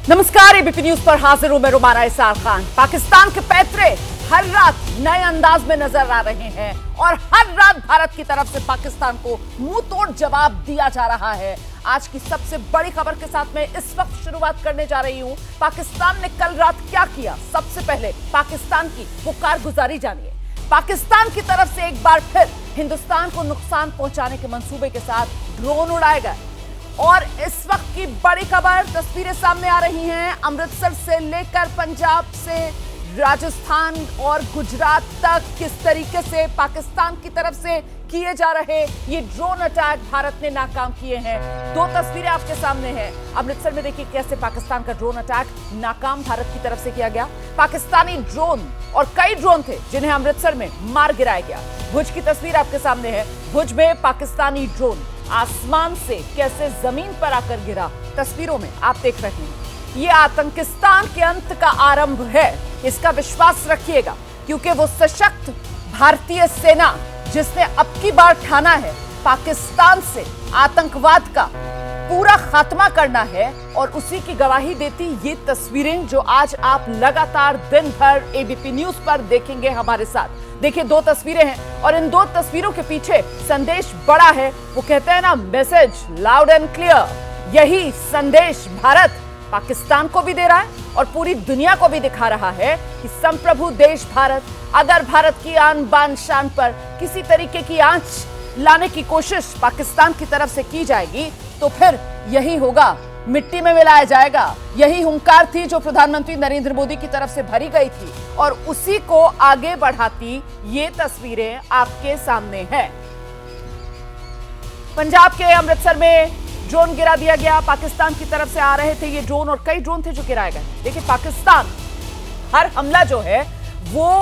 नमस्कार, ABP news पर हाजिर हूं मैं रुमाना इसार खान। पाकिस्तान के पैतरे हर रात नए अंदाज में नजर आ रहे हैं और हर रात भारत की तरफ से पाकिस्तान को मुंह तोड़ जवाब दिया जा रहा है। आज की सबसे बड़ी खबर के साथ मैं इस वक्त शुरुआत करने जा रही हूं। पाकिस्तान ने कल रात क्या किया, सबसे पहले पाकिस्तान की वो कारगुजारी जानिए। पाकिस्तान की तरफ से एक बार फिर हिंदुस्तान को नुकसान पहुंचाने के मंसूबे के साथ ड्रोन उड़ाए गए और इस वक्त की बड़ी खबर, तस्वीरें सामने आ रही हैं। अमृतसर से लेकर पंजाब से राजस्थान और गुजरात तक किस तरीके से पाकिस्तान की तरफ से किए जा रहे ये ड्रोन अटैक भारत ने नाकाम किए हैं। दो तस्वीरें आपके सामने हैं। अमृतसर में देखिए कैसे पाकिस्तान का ड्रोन अटैक नाकाम भारत की तरफ से किया गया। पाकिस्तानी ड्रोन और कई ड्रोन थे जिन्हें अमृतसर में मार गिराया गया। भुज की तस्वीर आपके सामने है। भुज में पाकिस्तानी ड्रोन आसमान से कैसे जमीन पर आकर गिरा, तस्वीरों में आप देख रहे हैं। ये आतंकिस्तान के अंत का आरंभ है, इसका विश्वास रखिएगा, क्योंकि वो सशक्त भारतीय सेना जिसने अब की बार ठाना है पाकिस्तान से आतंकवाद का पूरा खात्मा करना है, और उसी की गवाही देती ये तस्वीरें जो आज आप लगातार दिन भर एबीपी न्यूज पर देखेंगे हमारे साथ। देखिए, दो तस्वीरें हैं और इन दो तस्वीरों के पीछे संदेश बड़ा है। वो कहते हैं ना, मैसेज लाउड एंड क्लियर। यही संदेश भारत पाकिस्तान को भी दे रहा है और पूरी दुनिया को भी दिखा रहा है कि संप्रभु देश भारत, अगर भारत की आन बान शान पर किसी तरीके की आंच लाने की कोशिश पाकिस्तान की तरफ से की जाएगी तो फिर यही होगा, मिट्टी में मिलाया जाएगा। यही हुंकार थी जो प्रधानमंत्री नरेंद्र मोदी की तरफ से भरी गई थी और उसी को आगे बढ़ाती ये तस्वीरें आपके सामने हैं। पंजाब के अमृतसर में ड्रोन गिरा दिया गया। पाकिस्तान की तरफ से आ रहे थे ये ड्रोन और कई ड्रोन थे जो गिराए गए। देखिए, पाकिस्तान हर हमला जो है वो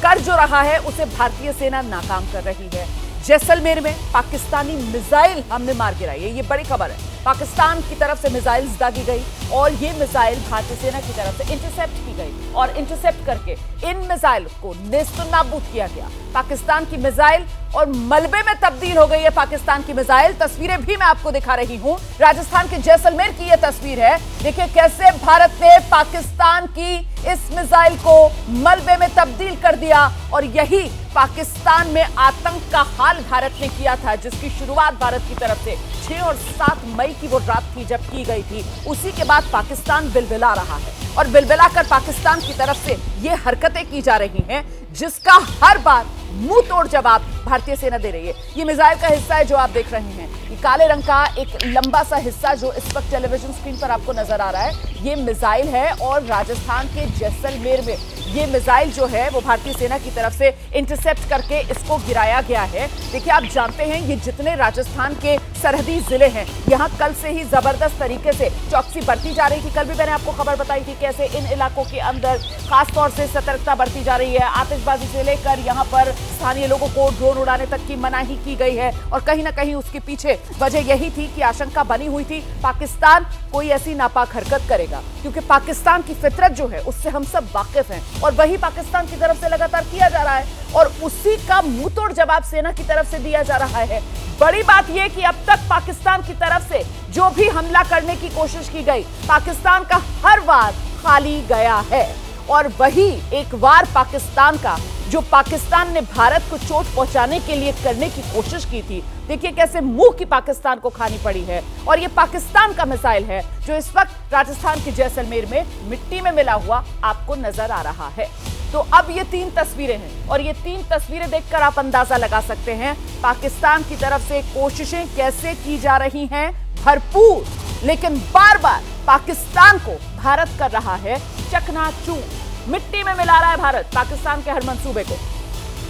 कर जो रहा है उसे भारतीय सेना नाकाम कर रही है। जैसलमेर में पाकिस्तानी मिसाइल हमने मार गिराई है, ये बड़ी खबर है। पाकिस्तान की तरफ से मिसाइल्स दागी गई और ये मिसाइल भारतीय सेना की तरफ से इंटरसेप्ट की गई और इंटरसेप्ट करके इन मिसाइल को नेस्तनाबूद किया गया। पाकिस्तान की मिसाइल और मलबे में तब्दील हो गई है पाकिस्तान की मिसाइल। तस्वीरें भी मैं आपको दिखा रही हूं। राजस्थान के जैसलमेर की यह तस्वीर है। देखिए कैसे भारत ने पाकिस्तान की इस मिसाइल को मलबे में तब्दील कर दिया और यही पाकिस्तान में आतंक का हाल भारत ने किया था, जिसकी शुरुआत भारत की तरफ से 6 और 7 मई की वो रात थी जब की गई थी। उसी के बाद पाकिस्तान बिलबिला रहा है और बिलबिलाकर पाकिस्तान की तरफ से ये हरकतें की जा रही हैं, जिसका हर बार मुंह तोड़ जवाब भारतीय सेना दे रही है। ये मिसाइल का हिस्सा है जो आप देख रहे हैं। ये काले रंग का एक लंबा सा हिस्सा जो इस वक्त टेलीविजन स्क्रीन पर आपको नजर आ रहा है, ये मिसाइल है और राजस्थान के जैसलमेर में ये मिसाइल जो है वो भारतीय सेना की तरफ से इंटरसेप्ट करके इसको गिराया गया है। देखिए, आप जानते हैं ये जितने राजस्थान के सरहदी जिले हैं, यहाँ कल से ही जबरदस्त तरीके से चौकसी बरती जा रही थी। कल भी मैंने आपको खबर बताई थी कैसे इन इलाकों के अंदर खासतौर से सतर्कता बरती जा रही है। आतिशबाजी से लेकर यहाँ पर स्थानीय लोगों को ड्रोन उड़ाने तक की मनाही की गई है और कहीं ना कहीं उसके पीछे वजह यही थी कि आशंका बनी हुई थी पाकिस्तान कोई ऐसी नापाक हरकत करेगा, क्योंकि पाकिस्तान की फितरत जो है उससे हम सब वाकिफ हैं और वही पाकिस्तान की तरफ से लगातार किया जा रहा है और उसी का मुंहतोड़ जवाब सेना की तरफ से दिया जा रहा है। बड़ी बात यह कि अब तक पाकिस्तान की तरफ से जो भी हमला करने की कोशिश की गई, पाकिस्तान का हर वार खाली गया है और वही एक वार पाकिस्तान का जो पाकिस्तान ने भारत को चोट पहुंचाने के लिए करने की कोशिश की थी, देखिए कैसे मुंह की पाकिस्तान को खानी पड़ी है। और ये पाकिस्तान का मिसाइल है जो इस वक्त राजस्थान के जैसलमेर में मिट्टी में मिला हुआ आपको नजर आ रहा है। तो अब ये 3 तस्वीरें हैं और ये 3 तस्वीरें देखकर आप अंदाजा लगा सकते हैं पाकिस्तान की तरफ से कोशिशें कैसे की जा रही हैं, भरपूर, लेकिन बार बार पाकिस्तान को भारत कर रहा है चकनाचूर। मिट्टी में मिला रहा है भारत पाकिस्तान के हर मंसूबे को।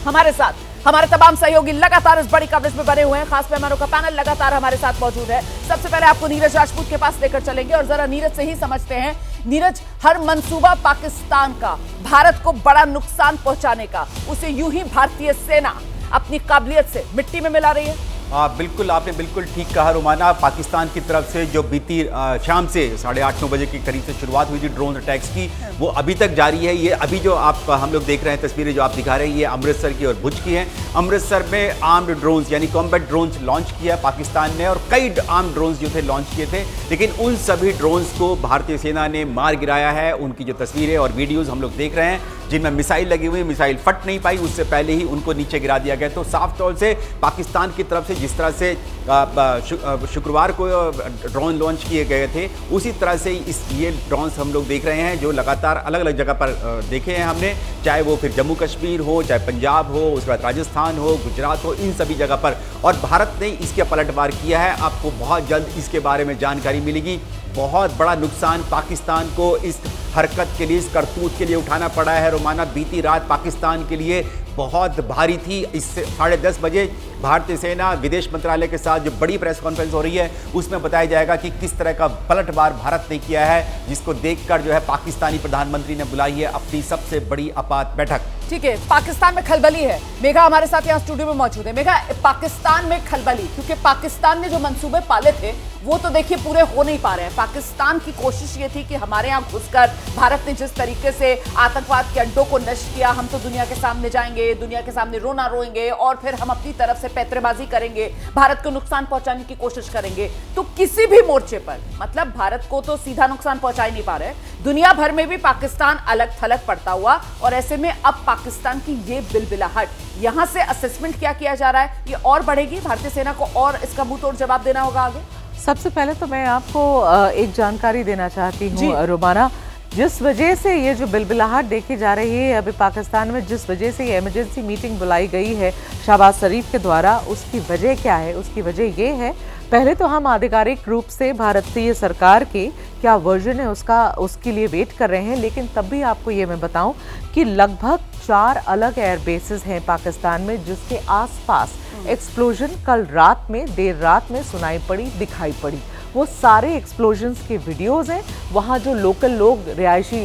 हमारे साथ हमारे तमाम सहयोगी लगातार इस बड़ी कवरेज में बने हुए हैं, खास मेहमानों का पैनल लगातार हमारे साथ मौजूद है। सबसे पहले आपको नीरज राजपूत के पास लेकर चलेंगे और जरा नीरज से ही समझते हैं। नीरज, हर मंसूबा पाकिस्तान का भारत को बड़ा नुकसान पहुंचाने का, उसे यूं ही भारतीय सेना अपनी काबिलियत से मिट्टी में मिला रही है। बिल्कुल, आपने बिल्कुल ठीक कहा रोमाना। पाकिस्तान की तरफ से जो बीती शाम से 8:30-9 बजे के करीब से शुरुआत हुई थी ड्रोन अटैक्स की, वो अभी तक जारी है। ये अभी जो हम लोग देख रहे हैं तस्वीरें जो आप दिखा रहे हैं, ये अमृतसर की और भुज की हैं। अमृतसर में आर्म्ड ड्रोन्स यानी कॉम्बैट ड्रोन्स लॉन्च किया पाकिस्तान ने और कई आर्म्ड ड्रोन्स जो थे लॉन्च किए थे, लेकिन उन सभी ड्रोन्स को भारतीय सेना ने मार गिराया है। उनकी जो तस्वीरें और वीडियोज़ हम लोग देख रहे हैं जिनमें मिसाइल लगी हुई, मिसाइल फट नहीं पाई, उससे पहले ही उनको नीचे गिरा दिया गया। तो साफ तौर से पाकिस्तान की तरफ से जिस तरह से शुक्रवार को ड्रोन लॉन्च किए गए थे, उसी तरह से ये ड्रोन्स हम लोग देख रहे हैं जो लगातार अलग अलग जगह पर देखे हैं हमने, चाहे वो फिर जम्मू कश्मीर हो, चाहे पंजाब हो, उसके बाद राजस्थान हो, गुजरात हो, इन सभी जगह पर। और भारत ने इसके पलटवार किया है। आपको बहुत जल्द इसके बारे में जानकारी मिलेगी। बहुत बड़ा नुकसान पाकिस्तान को इस हरकत के लिए, इस करतूत के लिए उठाना पड़ा है रोमाना। बीती रात पाकिस्तान के लिए बहुत भारी थी। इससे 10:30 बजे भारतीय सेना विदेश मंत्रालय के साथ जो बड़ी प्रेस कॉन्फ्रेंस हो रही है, उसमें बताया जाएगा कि किस तरह का पलटवार भारत ने किया है, जिसको देखकर जो है पाकिस्तानी प्रधानमंत्री ने बुलाई है अपनी सबसे बड़ी आपात बैठक। ठीक है, पाकिस्तान में खलबली है। मेघा हमारे साथ यहाँ स्टूडियो में मौजूद है। मेघा, पाकिस्तान में खलबली, क्योंकि पाकिस्तान ने जो मंसूबे पाले थे वो तो देखिए पूरे हो नहीं पा रहे हैं। पाकिस्तान की कोशिश ये थी कि हमारे यहाँ घुसकर भारत ने जिस तरीके से आतंकवाद के अड्डों को नष्ट किया, हम तो दुनिया के सामने जाएंगे, दुनिया के सामने रोना रोएंगे और फिर हम अपनी तरफ से पैतरेबाजी करेंगे, भारत को नुकसान पहुंचाने की कोशिश करेंगे। तो किसी भी मोर्चे पर, मतलब भारत को तो सीधा नुकसान पहुंचा ही नहीं पा रहे, दुनिया भर में भी पाकिस्तान अलग थलग पड़ता हुआ। और ऐसे में अब पाकिस्तान की ये बिलबिलाहट, यहां से असेसमेंट क्या किया जा रहा है, ये और बढ़ेगी, भारतीय सेना को और इसका मुंह तोड़ जवाब देना होगा आगे। सबसे पहले तो मैं आपको एक जानकारी देना चाहती हूँ रोमाना। जिस वजह से ये जो बिलबिलाहट देखी जा रही है अभी पाकिस्तान में, जिस वजह से ये इमरजेंसी मीटिंग बुलाई गई है शहबाज शरीफ के द्वारा, उसकी वजह क्या है? उसकी वजह ये है, पहले तो हम आधिकारिक रूप से भारतीय सरकार के क्या वर्जन है उसके लिए वेट कर रहे हैं, लेकिन तब भी आपको ये मैं बताऊं कि लगभग 4 अलग एयर बेसेस हैं पाकिस्तान में जिसके आसपास एक्सप्लोजन कल रात में, देर रात में सुनाई पड़ी, दिखाई पड़ी। वो सारे एक्सप्लोजन्स के वीडियोस हैं। वहाँ जो लोकल लोग, रिहायशी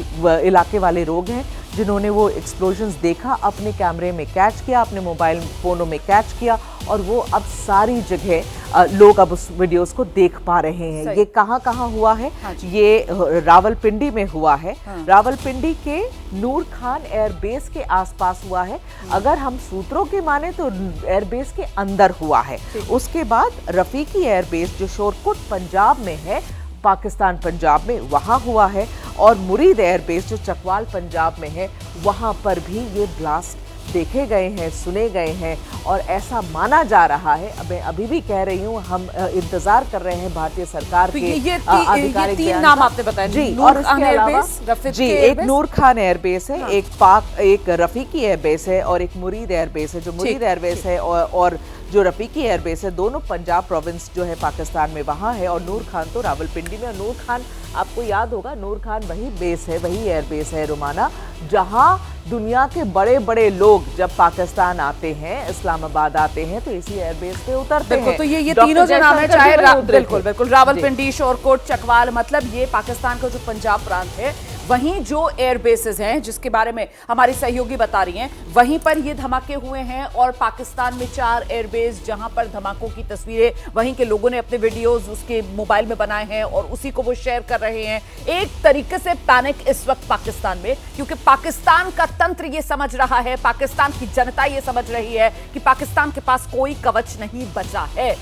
इलाके वाले लोग हैं, जिन्होंने वो एक्सप्लोजन्स देखा, अपने कैमरे में कैच किया, अपने मोबाइल फ़ोनों में कैच किया, और वो अब सारी जगह लोग अब उस वीडियोस को देख पा रहे हैं। ये कहाँ कहाँ हुआ है? हाँ, ये रावलपिंडी में हुआ है। हाँ। रावलपिंडी के नूर खान एयरबेस के आसपास हुआ है। अगर हम सूत्रों के माने तो एयरबेस के अंदर हुआ है। उसके बाद रफीकी एयरबेस जो शोरकुट पंजाब में है, पाकिस्तान पंजाब में, वहाँ हुआ है। और मुरीद एयरबेस जो चकवाल पंजाब में है, वहाँ पर भी ये ब्लास्ट देखे गए हैं, सुने गए हैं। और ऐसा माना जा रहा है, मैं अभी भी कह रही हूँ, हम इंतजार कर रहे हैं भारतीय सरकार तो के आधिकारिक तीन नाम आपने बताया जी। और इसके अलावा जी, एक नूर खान एयरबेस है, एक रफीकी एयरबेस है और एक मुरीद एयरबेस है। जो मुरीद एयरबेस है और जो रफीकी एयरबेस है, दोनों पंजाब प्रोविंस जो है पाकिस्तान में वहाँ है, और नूर खान तो रावलपिंडी में। नूर खान आपको याद होगा, नूर खान वही बेस है, वही एयरबेस है रोमाना, जहाँ दुनिया के बड़े बड़े लोग जब पाकिस्तान आते हैं, इस्लामाबाद आते हैं, तो इसी एयरबेस पे उतरते हैं। तो ये तीनों जो नाम है, चाहे बिल्कुल रावलपिंडी, शोरकोट, चकवाल, मतलब ये पाकिस्तान का जो पंजाब प्रांत है, वहीं जो एयर बेसेस हैं जिसके बारे में हमारी सहयोगी बता रही हैं, वहीं पर ये धमाके हुए हैं। और पाकिस्तान में 4 एयरबेस जहां पर धमाकों की तस्वीरें वहीं के लोगों ने अपने वीडियोस उसके मोबाइल में बनाए हैं और उसी को वो शेयर कर रहे हैं। एक तरीके से पैनिक इस वक्त पाकिस्तान में, क्योंकि पाकिस्तान का तंत्र ये समझ रहा है, पाकिस्तान की जनता ये समझ रही है कि पाकिस्तान के पास कोई कवच नहीं बचा है।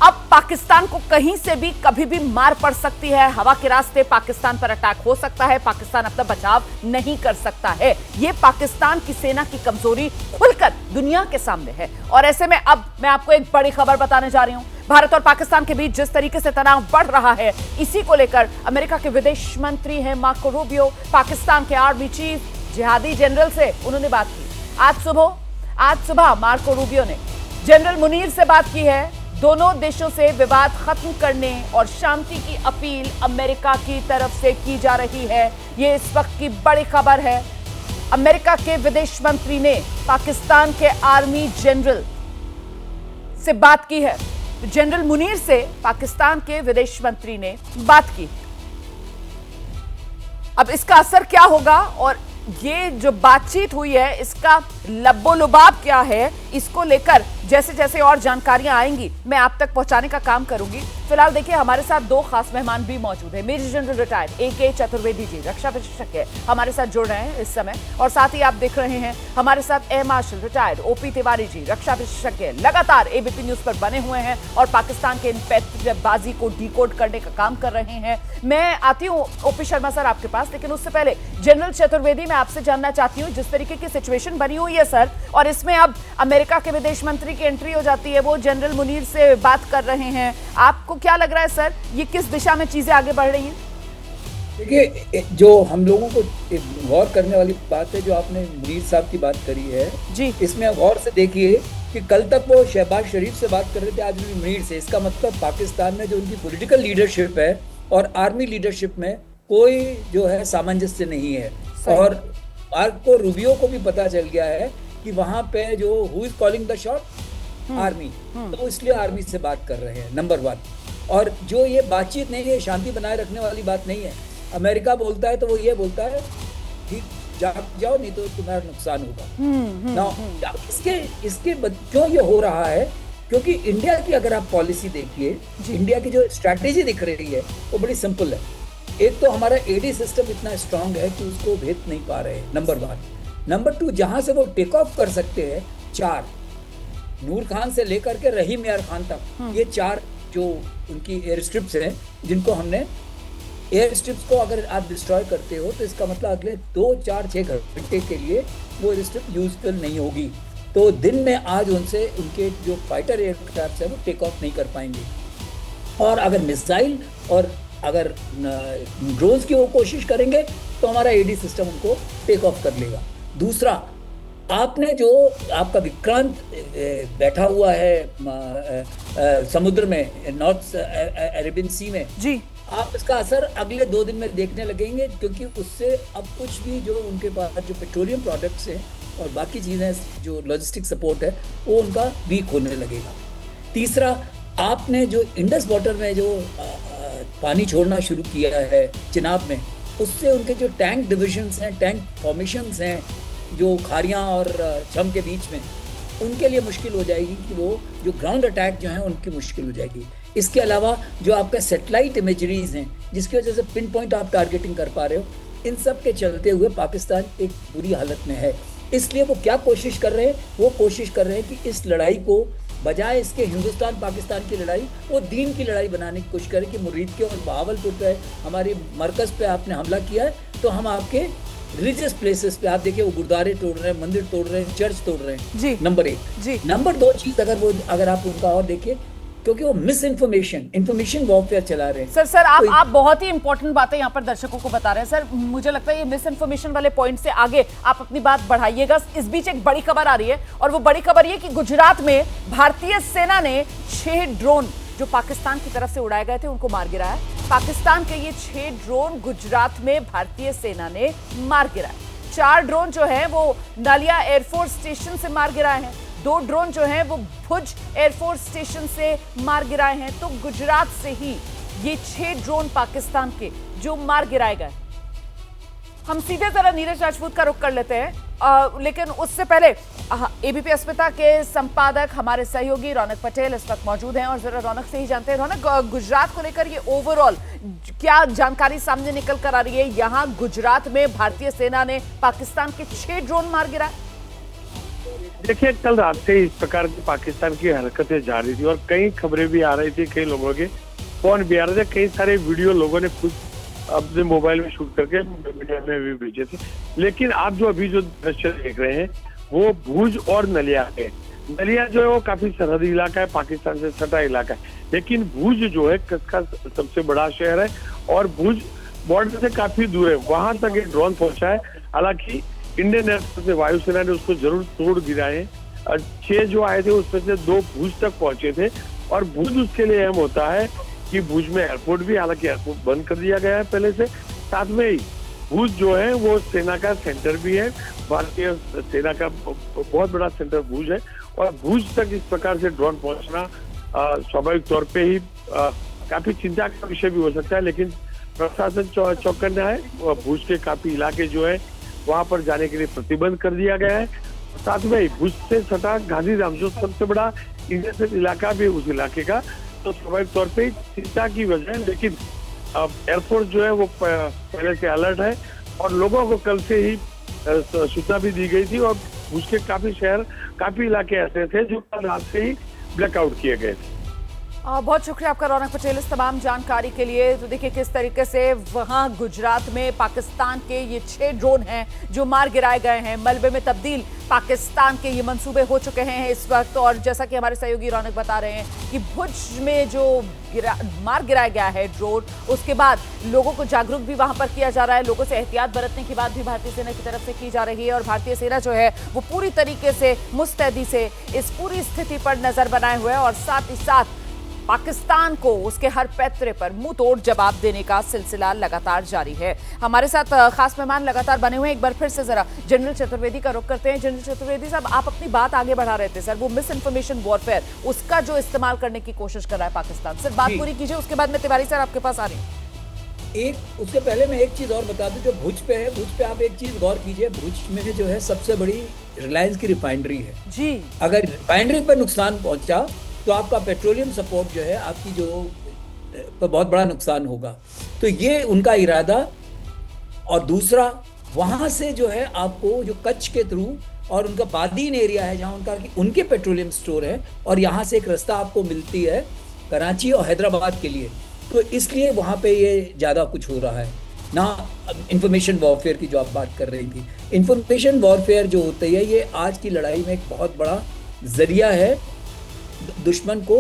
अब पाकिस्तान को कहीं से भी कभी भी मार पड़ सकती है। हवा के रास्ते पाकिस्तान पर अटैक हो सकता है। पाकिस्तान अपना बचाव नहीं कर सकता है। यह पाकिस्तान की सेना की कमजोरी खुलकर दुनिया के सामने है। और ऐसे में अब मैं आपको एक बड़ी खबर बताने जा रही हूं। भारत और पाकिस्तान के बीच जिस तरीके से तनाव बढ़ रहा है, इसी को लेकर अमेरिका के विदेश मंत्री हैं मार्को रूबियो, पाकिस्तान के आर्मी चीफ जिहादी जनरल से उन्होंने बात की। आज सुबह मार्को रूबियो ने जनरल मुनीर से बात की है। दोनों देशों से विवाद खत्म करने और शांति की अपील अमेरिका की तरफ से की जा रही है। यह इस वक्त की बड़ी खबर है। अमेरिका के विदेश मंत्री ने पाकिस्तान के आर्मी जनरल से बात की है। जनरल मुनीर से पाकिस्तान के विदेश मंत्री ने बात की। अब इसका असर क्या होगा और ये जो बातचीत हुई है इसका लब्बो-लुबाब क्या है, इसको लेकर जैसे जैसे और जानकारियां आएंगी मैं आप तक पहुंचाने का काम करूंगी। फिलहाल देखिए हमारे साथ दो खास मेहमान भी मौजूद हैं। Major general retired AK Chaturvedi ji, रक्षा विशेषज्ञ, हमारे साथ जुड़ रहे हैं इस समय। और साथ ही आप देख रहे हैं हमारे साथ air marshal retired OP Tiwari ji, रक्षा विशेषज्ञ, लगातार ABP न्यूज पर बने हुए हैं और पाकिस्तान के इन पैंतरेबाजी को डिकोड करने का काम कर रहे हैं। मैं आती हूँ OP शर्मा सर आपके पास, लेकिन उससे पहले जनरल चतुर्वेदी मैं आपसे जानना चाहती हूँ जिस तरीके की सिचुएशन बनी हुई है सर, और इसमें अब अमेरिका के विदेश मंत्री की एंट्री हो जाती है, वो जनरल मुनीर से बात कर रहे हैं। आपको क्या लग रहा है सर, ये किस दिशा में चीजें आगे बढ़ रही हैं? देखिए, जो हम लोगों को गौर करने वाली बात है, जो आपने मुनीर साहब की बात करी है जी, इसमें गौर से देखिए कि कल तक वो शहबाज शरीफ से बात कर रहे थे, आज भी मुनीर से। इसका मतलब पाकिस्तान में जो उनकी पॉलिटिकल लीडरशिप है और आर्मी लीडरशिप में कोई जो है सामंजस्य नहीं है। और मार्को रूबियो को भी पता चल गया है कि वहां पे जो who is calling the shot, army, तो इसलिए आर्मी से बात कर रहे हैं, नंबर 1। और जो ये बातचीत नहीं है, शांति बनाए रखने वाली बात नहीं है। अमेरिका बोलता है तो वो ये बोलता है कि जाओ नहीं तो तुम्हारा नुकसान होगा ना। इसके क्यों ये हो रहा है? क्योंकि इंडिया की अगर आप पॉलिसी देखिए, इंडिया की जो स्ट्रैटेजी दिख रही है वो बड़ी सिंपल है। एक तो हमारा AD सिस्टम इतना स्ट्रांग है कि उसको भेद नहीं पा रहे हैं, नंबर 1। नंबर 2, जहां से वो टेक ऑफ कर सकते हैं, 4 नूर खान से लेकर के रहीम यार खान तक, ये 4 जो उनकी एयर स्ट्रिप्स हैं, जिनको हमने एयर स्ट्रिप्स को अगर आप डिस्ट्रॉय करते हो तो इसका मतलब अगले 2, 4, 6 घंटे के लिए वो एयर स्ट्रिप यूजफुल नहीं होगी। तो दिन में आज उनसे उनके जो फाइटर एयरक्राफ्ट है वो टेक ऑफ नहीं कर पाएंगे। और अगर मिसाइल और अगर ड्रोन्स की वो कोशिश करेंगे तो हमारा AD सिस्टम उनको टेक ऑफ कर लेगा। दूसरा, आपने जो आपका विक्रांत बैठा हुआ है समुद्र में, नॉर्थ अरेबियन सी में जी, आप इसका असर अगले 2 दिन में देखने लगेंगे, क्योंकि उससे अब कुछ भी जो उनके पास जो पेट्रोलियम प्रोडक्ट्स हैं और बाकी चीज़ें, जो लॉजिस्टिक सपोर्ट है, वो उनका वीक होने लगेगा। तीसरा, आपने जो इंडस वाटर में जो पानी छोड़ना शुरू किया है चिनाब में, उससे उनके जो टैंक डिविजन्स हैं, टैंक फॉर्मेशंस हैं, जो खारियां और छम के बीच में, उनके लिए मुश्किल हो जाएगी कि वो जो ग्राउंड अटैक जो है उनकी मुश्किल हो जाएगी। इसके अलावा जो आपका सैटेलाइट इमेजरीज हैं, जिसकी वजह से पिन पॉइंट आप टारगेटिंग कर पा रहे हो, इन सब के चलते हुए पाकिस्तान एक बुरी हालत में है। इसलिए वो क्या कोशिश कर रहे हैं? वो कोशिश कर रहे हैं कि इस लड़ाई को बजाय इसके हिंदुस्तान पाकिस्तान की लड़ाई, वो दीन की लड़ाई बनाने की कोशिश करें कि मुरीद के और बहावलपुर पे हमारे मरकज़ पे आपने हमला किया है, तो हम आपके रिलीजियस प्लेसेस पे, आप देखिए वो गुरुद्वारे तोड़ रहे हैं, मंदिर तोड़ रहे हैं, चर्च तोड़ रहे हैं जी, नंबर 1 जी। नंबर 2 चीज अगर आप उनका और देखिए, क्योंकि वो मिस इन्फॉर्मेशन वॉरफेयर चला रहे हैं। सर आप बहुत ही इंपॉर्टेंट बातें यहाँ पर दर्शकों को बता रहे हैं। सर, मुझे लगता है ये मिस इन्फॉर्मेशन वाले पॉइंट से आगे आप अपनी बात बढ़ाइएगा। इस बीच एक बड़ी खबर आ रही है, और वो बड़ी खबर ये कि गुजरात में भारतीय सेना ने 6 ड्रोन जो पाकिस्तान की तरफ से उड़ाए गए थे उनको मार गिराया। पाकिस्तान के ये 6 ड्रोन गुजरात में भारतीय सेना ने मार गिराए। 4 ड्रोन जो है वो नालिया एयरफोर्स स्टेशन से मार गिराए हैं, 2 ड्रोन जो हैं वो भुज एयरफोर्स स्टेशन से मार गिराए हैं। तो गुजरात से ही ये 6 ड्रोन पाकिस्तान के जो मार गिराए गए। हम सीधे जरा नीरज राजपूत का रुख कर लेते हैं, लेकिन उससे पहले ABP अस्मिता के संपादक हमारे सहयोगी रौनक पटेल इस वक्त मौजूद हैं, और जरा रौनक से ही जानते हैं। रौनक, गुजरात को लेकर ये ओवरऑल क्या जानकारी सामने निकल कर आ रही है? यहाँ गुजरात में भारतीय सेना ने पाकिस्तान के 6 ड्रोन मार गिराए। देखिए, कल रात से इस प्रकार की पाकिस्तान की हरकतें जारी थी और कई खबरें भी आ रही थी, कई लोगों के फोन भी आ रहे थे, कई सारे वीडियो लोगों ने खुद अपने मोबाइल में शूट करके मीडिया में भी भेजे थे। लेकिन आप जो अभी जो दृश्य देख रहे हैं वो भुज और नलिया है। नलिया जो है वो काफी सरहदी इलाका है, पाकिस्तान से सटा इलाका है, लेकिन भुज जो है कच्छ का सबसे बड़ा शहर है और भुज बॉर्डर से काफी दूर है। वहां तक एक ड्रोन पहुंचा है, हालांकि इंडियन एयरफोर्स ने, वायुसेना ने उसको जरूर तोड़ गिराए। 6 जो आए थे उसमें से 2 भुज तक पहुंचे थे और भुज उसके लिए अहम होता है कि भुज में एयरपोर्ट भी, हालांकि एयरपोर्ट बंद कर दिया गया है पहले से। साथ में ही भुज जो है वो सेना का सेंटर भी है, भारतीय सेना का बहुत बड़ा सेंटर भुज है और भुज तक इस प्रकार से ड्रोन पहुंचना स्वाभाविक तौर पे ही काफी चिंता का विषय भी हो सकता है। लेकिन प्रशासन चौकन्ना है। भुज के काफी इलाके जो है वहां पर जाने के लिए प्रतिबंध कर दिया गया है। साथ में भुज से सटा गांधीधाम जो सबसे बड़ा इंडस्ट्रियल इलाका भी उस इलाके का, तो स्वाभाविक तौर पे चिंता की वजह है। लेकिन एयरफोर्स जो है वो पहले से अलर्ट है और लोगों को कल से ही सूचना भी दी गई थी और भुज के काफी शहर, काफी इलाके ऐसे थे जो कल रात से ही ब्लैकआउट किए गए थे। बहुत शुक्रिया आपका रौनक पटेल इस तमाम जानकारी के लिए। तो देखिए किस तरीके से वहां गुजरात में पाकिस्तान के ये 6 ड्रोन हैं जो मार गिराए गए हैं। मलबे में तब्दील पाकिस्तान के ये मंसूबे हो चुके हैं इस वक्त। और जैसा कि हमारे सहयोगी रौनक बता रहे हैं कि भुज में जो मार गिराया गया है ड्रोन, उसके बाद लोगों को जागरूक भी वहां पर किया जा रहा है। लोगों से एहतियात बरतने की बात भी भारतीय सेना की तरफ से की जा रही है और भारतीय सेना जो है वो पूरी तरीके से मुस्तैदी से इस पूरी स्थिति पर नजर बनाए हुए है और साथ ही साथ पाकिस्तान को उसके हर पैतरे पर मुंह तोड़ जवाब देने का सिलसिला लगातार जारी है। हमारे साथ खास मेहमान लगातार बने हुए हैं। एक बार फिर से जरा जनरल चतुर्वेदी का रुख करते हैं। जनरल चतुर्वेदी साहब, आप अपनी बात आगे बढ़ा रहे थे सर, वो मिस इन्फॉर्मेशन वॉरफेयर, उसका जो इस्तेमाल करने की कोशिश कर रहा है पाकिस्तान। सर बात पूरी कीजिए, उसके बाद मैं तिवारी सर आपके पास आ रही हूँ। उसके पहले मैं एक चीज और बता दूं, जो भुज पे है, भुज पे आप एक चीज गौर कीजिए, भुज में जो है सबसे बड़ी रिलायंस की रिफाइनरी है जी। अगर रिफाइनरी पर नुकसान पहुंचा तो आपका पेट्रोलियम सपोर्ट जो है आपकी जो पर बहुत बड़ा नुकसान होगा। तो ये उनका इरादा। और दूसरा, वहां से जो है आपको जो कच्छ के थ्रू और उनका बादीन एरिया है जहां उनके पेट्रोलियम स्टोर है और यहाँ से एक रास्ता आपको मिलती है कराची और हैदराबाद के लिए, तो इसलिए वहां पे ये ज्यादा कुछ हो रहा है ना। इंफॉर्मेशन वॉरफेयर की जो आप बात कर रही थी, इंफॉर्मेशन वॉरफेयर जो होती है ये आज की लड़ाई में एक बहुत बड़ा जरिया है दुश्मन को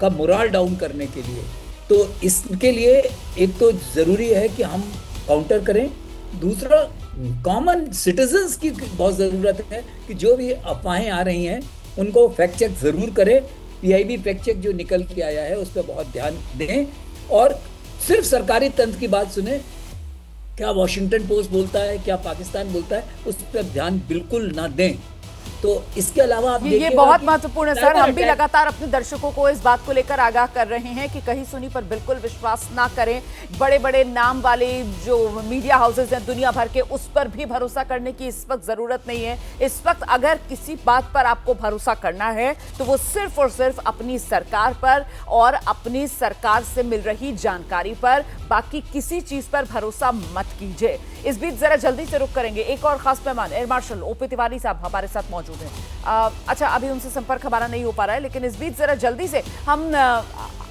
का मोराल डाउन करने के लिए। तो इसके लिए एक तो जरूरी है कि हम काउंटर करें, दूसरा कॉमन सिटीजन्स की बहुत जरूरत है कि जो भी अफवाहें आ रही हैं उनको फैक्ट चेक जरूर करें। पीआईबी फैक्ट चेक जो निकल के आया है उस पर बहुत ध्यान दें और सिर्फ सरकारी तंत्र की बात सुने। क्या वॉशिंगटन पोस्ट बोलता है, क्या पाकिस्तान बोलता है, उस पर ध्यान बिल्कुल ना दें। तो इसके अलावा आप ये बहुत महत्वपूर्ण है सर। हम भी लगातार अपने दर्शकों को इस बात को लेकर आगाह कर रहे हैं कि कहीं सुनी पर बिल्कुल विश्वास ना करें। बड़े बड़े नाम वाले जो मीडिया हाउसेज हैं दुनिया भर के, उस पर भी भरोसा करने की इस वक्त जरूरत नहीं है। इस वक्त अगर किसी बात पर आपको भरोसा करना है तो वो सिर्फ और सिर्फ अपनी सरकार पर और अपनी सरकार से मिल रही जानकारी पर, बाकी किसी चीज पर भरोसा मत कीजिए। इस बीच जरा जल्दी से रुक करेंगे, एक और खास मेहमान एयर मार्शल ओपी तिवारी साहब हमारे साथ मौजूद हैं। अच्छा, अभी उनसे संपर्क हमारा नहीं हो पा रहा है, लेकिन इस बीच जरा जल्दी से हम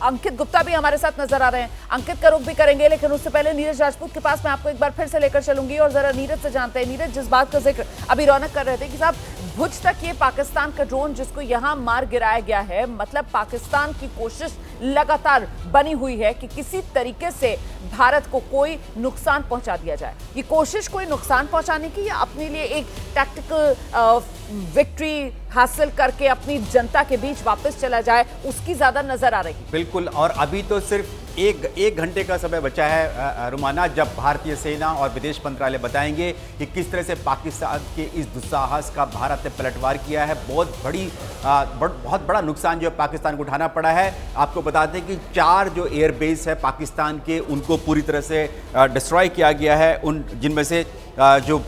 अंकित गुप्ता भी हमारे साथ नजर आ रहे हैं, अंकित का रुख भी करेंगे। लेकिन उससे पहले नीरज राजपूत के पास मैं आपको एक बार फिर से लेकर चलूंगी और जरा नीरज से जानते हैं। नीरज, जिस बात का जिक्र अभी रौनक कर रहे थे कि साहब भुज तक ये पाकिस्तान का ड्रोन जिसको यहां मार गिराया गया है, मतलब पाकिस्तान की कोशिश लगातार बनी हुई है कि किसी तरीके से भारत को कोई नुकसान पहुंचा दिया जाए। ये कोशिश कोई नुकसान पहुंचाने की या अपने लिए एक टैक्टिकल विक्ट्री हासिल करके अपनी जनता के बीच वापस चला जाए, उसकी ज्यादा नजर आ रही है। बिल्कुल, और अभी तो सिर्फ एक घंटे का समय बचा है रुमाना, जब भारतीय सेना और विदेश मंत्रालय बताएंगे कि किस तरह से पाकिस्तान के इस दुस्साहस का भारत ने पलटवार किया है। बहुत बड़ा नुकसान जो है पाकिस्तान को उठाना पड़ा है। आपको बता दें कि 4 जो एयरबेस है पाकिस्तान के, उनको पूरी तरह से डिस्ट्रॉय किया गया है। जिनमें से जो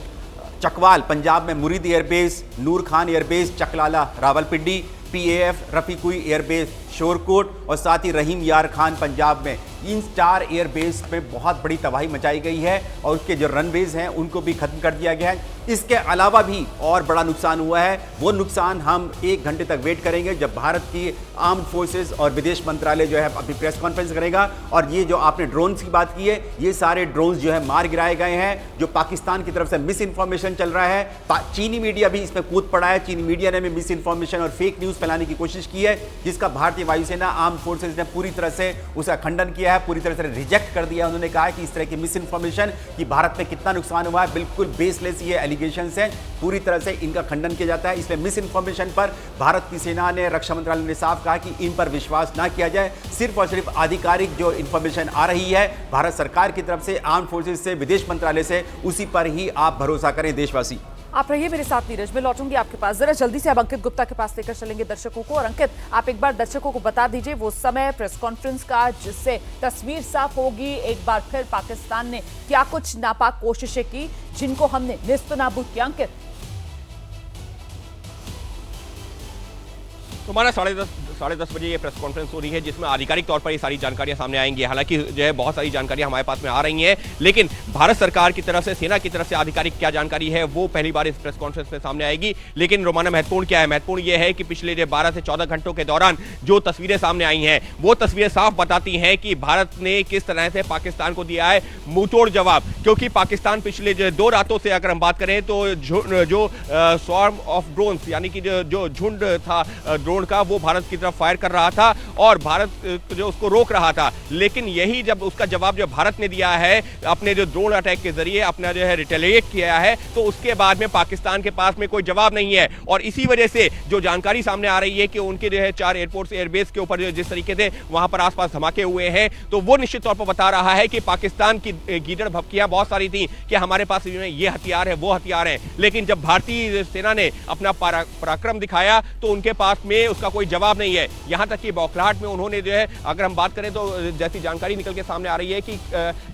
चकवाल पंजाब में Murid airbase, Noor Khan airbase Chaklala Rawalpindi, PAF Rafiqui airbase Shorkot और साथ ही रहीम यार खान पंजाब में, इन 4 एयरबेस में बहुत बड़ी तबाही मचाई गई है और उसके जो रनवेज हैं उनको भी खत्म कर दिया गया है। इसके अलावा भी और बड़ा नुकसान हुआ है, वो नुकसान हम 1 घंटे तक वेट करेंगे जब भारत की आर्म्ड फोर्सेस और विदेश मंत्रालय जो है अपनी प्रेस कॉन्फ्रेंस करेगा। और ये जो आपने ड्रोन्स की बात की है, ये सारे ड्रोन्स जो है मार गिराए गए हैं, जो पाकिस्तान की तरफ से मिस इन्फॉर्मेशन चल रहा है। चीनी मीडिया भी इसमें कूद पड़ा है, चीनी मीडिया ने भी मिस इन्फॉर्मेशन और फेक न्यूज फैलाने की कोशिश की है, जिसका भारतीय वायुसेना आर्म्ड फोर्सेस ने पूरी तरह से उसका खंडन किया है, पूरी तरह से रिजेक्ट कर दिया। उन्होंने कहा कि इस तरह की मिस इन्फॉर्मेशन कि भारत में कितना नुकसान हुआ है बिल्कुल बेसलेस ये एलिगेशंस हैं, पूरी तरह से इनका खंडन किया जाता है। इसलिए मिस इन्फॉर्मेशन पर भारत की सेना ने, रक्षा मंत्रालय ने साफ कहा कि इन पर विश्वास ना किया जाए। सिर्फ और सिर्फ आधिकारिक जो इन्फॉर्मेशन आ रही है भारत सरकार की तरफ से, आर्म्ड फोर्सेस से, विदेश मंत्रालय से, उसी पर ही आप भरोसा करें देशवासी। आप रहिए मेरे साथ नीरज, मैं लौटूंगी आपके पास। जरा जल्दी से आप अंकित गुप्ता के पास लेकर चलेंगे दर्शकों को। और अंकित, आप एक बार दर्शकों को बता दीजिए वो समय प्रेस कॉन्फ्रेंस का जिससे तस्वीर साफ होगी, एक बार फिर पाकिस्तान ने क्या कुछ नापाक कोशिशें की जिनको हमने नेस्तनाबूद किया। अंकित, हमारा 10:30 बजे ये प्रेस कॉन्फ्रेंस हो रही है जिसमें आधिकारिक तौर पर ये सारी जानकारियां सामने आएंगी। हालांकि जो है बहुत सारी जानकारियां हमारे पास में आ रही हैं, लेकिन भारत सरकार की तरफ से, सेना की तरफ से आधिकारिक क्या जानकारी है वो पहली बार इस प्रेस कॉन्फ्रेंस में सामने आएगी। लेकिन रोमाना महत्वपूर्ण क्या है? महत्वपूर्ण ये है कि पिछले 12 से 14 घंटों के दौरान जो तस्वीरें सामने आई हैं वो तस्वीरें साफ बताती हैं कि भारत ने किस तरह से पाकिस्तान को दिया है मुंहतोड़ जवाब। क्योंकि पाकिस्तान पिछले 2 रातों से अगर हम बात करें तो जो स्वार्म ऑफ ड्रोन्स यानी कि जो झुंड था ड्रोन का, वो भारत की तरफ फायर कर रहा था और भारत जो उसको रोक रहा था। लेकिन यही जब उसका जवाब जो भारत ने दिया है अपने जो ड्रोन अटैक के जरिए अपना जो है रिटेलिएट किया है, तो उसके बाद में पाकिस्तान के पास में कोई जवाब नहीं है। और इसी वजह से जो जानकारी सामने आ रही है कि उनके जो है 4 एयरपोर्ट्स, एयरबेस के ऊपर जिस तरीके से वहां पर आसपास धमाके हुए हैं, तो वो निश्चित तौर पर बता रहा है कि पाकिस्तान की गीदड़ भपकियां बहुत सारी थी कि हमारे पास ये हथियार है, वो हथियार है। लेकिन जब भारतीय सेना ने अपना पराक्रम दिखाया तो उनके पास में उसका कोई जवाब नहीं है। यहां तक कि बौखलाहट में उन्होंने जो है, अगर हम बात करें तो जैसी जानकारी निकल के सामने आ रही है कि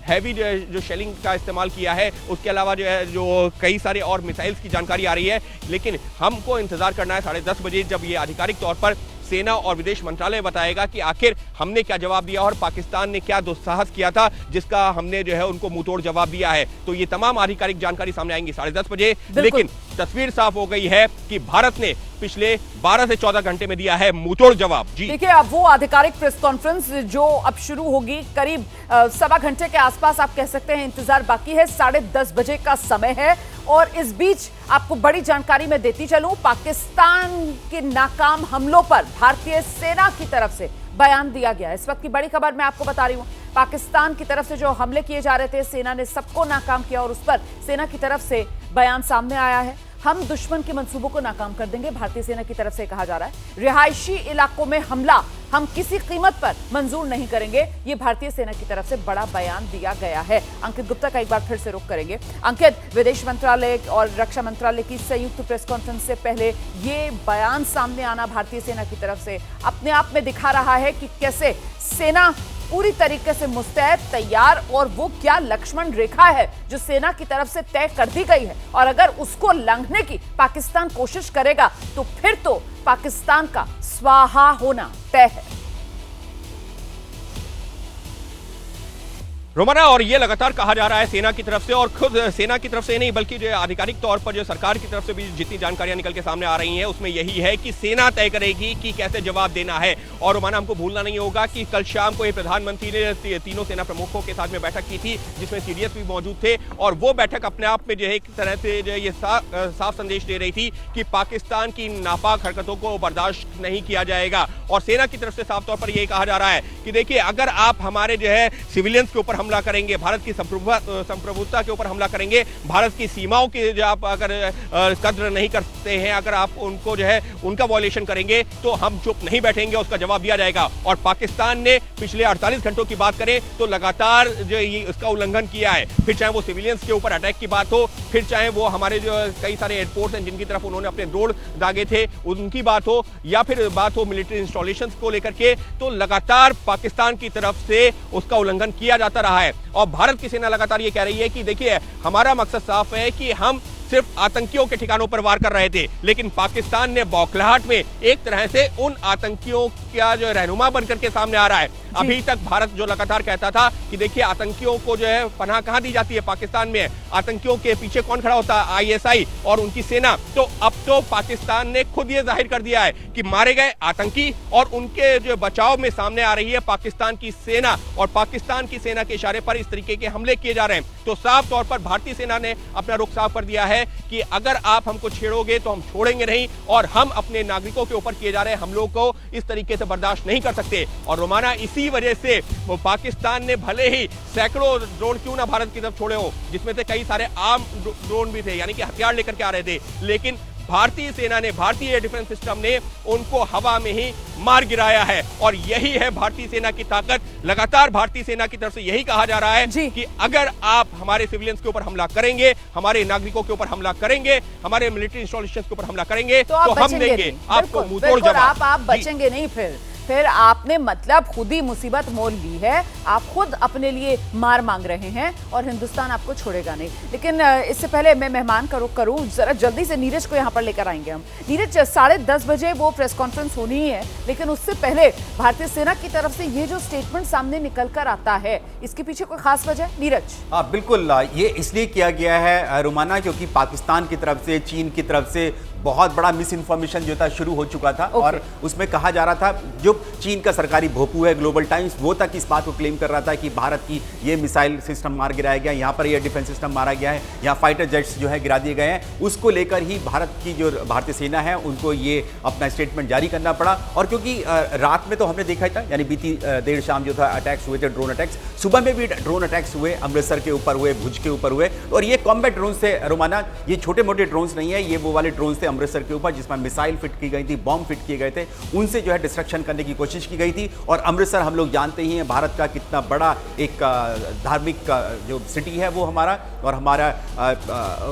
हैवी जो शेलिंग का इस्तेमाल किया है, उसके अलावा जो है जो कई सारे और मिसाइल्स की जानकारी आ रही है। लेकिन हमको इंतजार करना है 10:30 बजे जब ये आधिकारिक तौर पर सेना और विदेश मंत्रालय बताएगा कि आखिर हमने क्या जवाब दिया और पाकिस्तान ने क्या दुस्साहस किया था जिसका हमने जो है उनको मुंहतोड़ जवाब दिया है। तो ये तमाम आधिकारिक जानकारी सामने आएंगी 10:30 बजे। लेकिन तस्वीर साफ हो गई है कि भारत ने पिछले 12 से 14 घंटे में दिया है मुंहतोड़ जवाब। जी देखिए, अब वो आधिकारिक प्रेस कॉन्फ्रेंस जो अब शुरू होगी करीब 1.25 घंटे के आसपास आप कह सकते हैं इंतजार बाकी है। 10:30 बजे का समय है और इस बीच आपको बड़ी जानकारी मैं देती चलूं। पाकिस्तान के नाकाम हमलों पर भारतीय सेना की तरफ से बयान दिया गया। इस वक्त की बड़ी खबर मैं आपको बता रही हूं। पाकिस्तान की तरफ से जो हमले किए जा रहे थे, सेना ने सबको नाकाम किया और उस पर सेना की तरफ से बयान सामने आया है। हम दुश्मन के मंसूबों को नाकाम कर देंगे, भारतीय सेना की तरफ से कहा जा रहा है। रिहायशी इलाकों में हमला हम किसी कीमत पर मंजूर नहीं करेंगे, ये भारतीय सेना की तरफ से बड़ा बयान दिया गया है। अंकित गुप्ता का एक बार फिर से रुख करेंगे। अंकित, विदेश मंत्रालय और रक्षा मंत्रालय की संयुक्त प्रेस कॉन्फ्रेंस से पहले ये बयान सामने आना भारतीय सेना की तरफ से अपने आप में दिखा रहा है कि कैसे सेना पूरी तरीके से मुस्तैद, तैयार, और वो क्या लक्ष्मण रेखा है जो सेना की तरफ से तय कर दी गई है, और अगर उसको लांघने की पाकिस्तान कोशिश करेगा तो फिर तो पाकिस्तान का स्वाहा होना तय है। रोमाना, और ये लगातार कहा जा रहा है सेना की तरफ से, और खुद सेना की तरफ से नहीं बल्कि जो आधिकारिक तौर पर जो सरकार की तरफ से भी जितनी जानकारियां निकल के सामने आ रही हैं उसमें यही है कि सेना तय करेगी कि कैसे जवाब देना है। और रोमाना, हमको भूलना नहीं होगा कि कल शाम को ये प्रधानमंत्री ने तीनों सेना प्रमुखों के साथ में बैठक की थी जिसमें सीडीएस भी मौजूद थे, और वो बैठक अपने आप में जो है एक तरह से जो ये साफ संदेश दे रही थी कि पाकिस्तान की नापाक हरकतों को बर्दाश्त नहीं किया जाएगा। और सेना की तरफ से साफ तौर पर यही कहा जा रहा है कि देखिए, अगर आप हमारे जो है सिविलियंस के ऊपर हमला करेंगे, भारत की संप्रभुता के ऊपर हमला करेंगे, भारत की सीमाओं की जो आप अगर कद्र नहीं करते हैं, अगर आप उनको जो है उनका वॉयलेशन करेंगे तो हम चुप नहीं बैठेंगे, उसका जवाब दिया जाएगा। और पाकिस्तान ने पिछले 48 घंटों की बात करें तो लगातार जो ये इसका उल्लंघन किया है, फिर चाहे वो सिविलियंस के ऊपर अटैक की बात हो, फिर चाहे वो हमारे जो कई सारे एयरपोर्ट्स हैं जिनकी तरफ उन्होंने अपने ड्रोन दागे थे उनकी बात हो, या फिर बात हो मिलिट्री इंस्टॉलेशंस को लेकर के, तो लगातार पाकिस्तान की तरफ से उसका उल्लंघन किया जाता रहा है। और भारत की सेना लगातार ये कह रही है कि देखिए, हमारा मकसद साफ है कि हम सिर्फ आतंकियों के ठिकानों पर वार कर रहे थे, लेकिन पाकिस्तान ने बौखलाहट में एक तरह से उन आतंकियों का जो रहनुमा बनकर के सामने आ रहा है। अभी तक भारत जो लगातार कहता था कि देखिए आतंकियों को जो है पनाह कहां दी जाती है, पाकिस्तान में, आतंकियों के पीछे कौन खड़ा होता है, आईएसआई और उनकी सेना। तो अब तो पाकिस्तान ने खुद ये जाहिर कर दिया है कि मारे गए आतंकी और उनके जो बचाव में सामने आ रही है पाकिस्तान की सेना, और पाकिस्तान की सेना के इशारे पर इस तरीके के हमले किए जा रहे हैं। तो साफ तौर पर भारतीय सेना ने अपना रुख साफ कर दिया है कि अगर आप हमको छेड़ोगे तो हम छोड़ेंगे नहीं, और हम अपने नागरिकों के ऊपर किए जा रहे हमलों को इस तरीके से बर्दाश्त नहीं कर सकते। और रोमाना इसी वजह से वो पाकिस्तान ने भले ही सैकड़ों ड्रोन क्यों ना भारत की तरफ छोड़े हो, जिसमें से कई सारे आम ड्रोन भी थे, यानी कि हथियार लेकर के आ रहे थे, लेकिन भारतीय सेना ने, भारतीय एयर डिफेंस सिस्टम ने उनको हवा में ही मार गिराया है। और यही है भारतीय सेना की ताकत। लगातार भारतीय सेना की तरफ से यही कहा जा रहा है कि अगर आप हमारे सिविलियंस के ऊपर हमला करेंगे, हमारे नागरिकों के ऊपर हमला करेंगे, हमारे मिलिट्री इंस्टॉलेशंस के ऊपर हमला करेंगे तो हम देंगे आपको मुंहतोड़ जवाब। आप बचेंगे नहीं, फिर आपने मतलब खुद ही मुसीबत मोल ली है, आप खुद अपने लिए मार मांग रहे हैं और हिंदुस्तान आपको छोड़ेगा नहीं। लेकिन इससे पहले मैं मेहमान करूं जरा जल्दी से नीरज को यहाँ पर लेकर आएंगे हम। नीरज, 10:30 बजे वो प्रेस कॉन्फ्रेंस होनी ही है, लेकिन उससे पहले भारतीय सेना की तरफ से ये जो स्टेटमेंट सामने निकल कर आता है, इसके पीछे कोई खास वजह? नीरज। हाँ बिल्कुल, ये इसलिए किया गया है रुमाना क्योंकि पाकिस्तान की तरफ से, चीन की तरफ से बहुत बड़ा मिस इन्फॉर्मेशन जो था शुरू हो चुका था। और उसमें कहा जा रहा था, जो चीन का सरकारी भोपू है ग्लोबल टाइम्स, वो तक इस बात को क्लेम कर रहा था कि भारत की ये मिसाइल सिस्टम मार गिराया गया, यहाँ पर एयर डिफेंस सिस्टम मारा गया है, यहाँ फाइटर जेट्स जो है गिरा दिए गए हैं। उसको लेकर ही भारत की जो भारतीय सेना है उनको ये अपना स्टेटमेंट जारी करना पड़ा। और क्योंकि रात में तो हमने देखा था, यानी बीती देर शाम जो था अटैक्स हुए थे, ड्रोन अटैक्स, सुबह में भी ड्रोन अटैक्स हुए, अमृतसर के ऊपर हुए, भुज के ऊपर हुए। और ये कॉम्बैट ड्रोन थे रोमाना, ये छोटे मोटे ड्रोन नहीं है, ये वो वाले ड्रोन थे अमृतसर के ऊपर जिसमें मिसाइल फिट की गई थी, बॉम्ब फिट किए गए थे, उनसे जो है डिस्ट्रक्शन करने की कोशिश की गई थी। और अमृतसर हम लोग जानते ही हैं भारत का कितना बड़ा एक धार्मिक जो सिटी है वो हमारा, और हमारा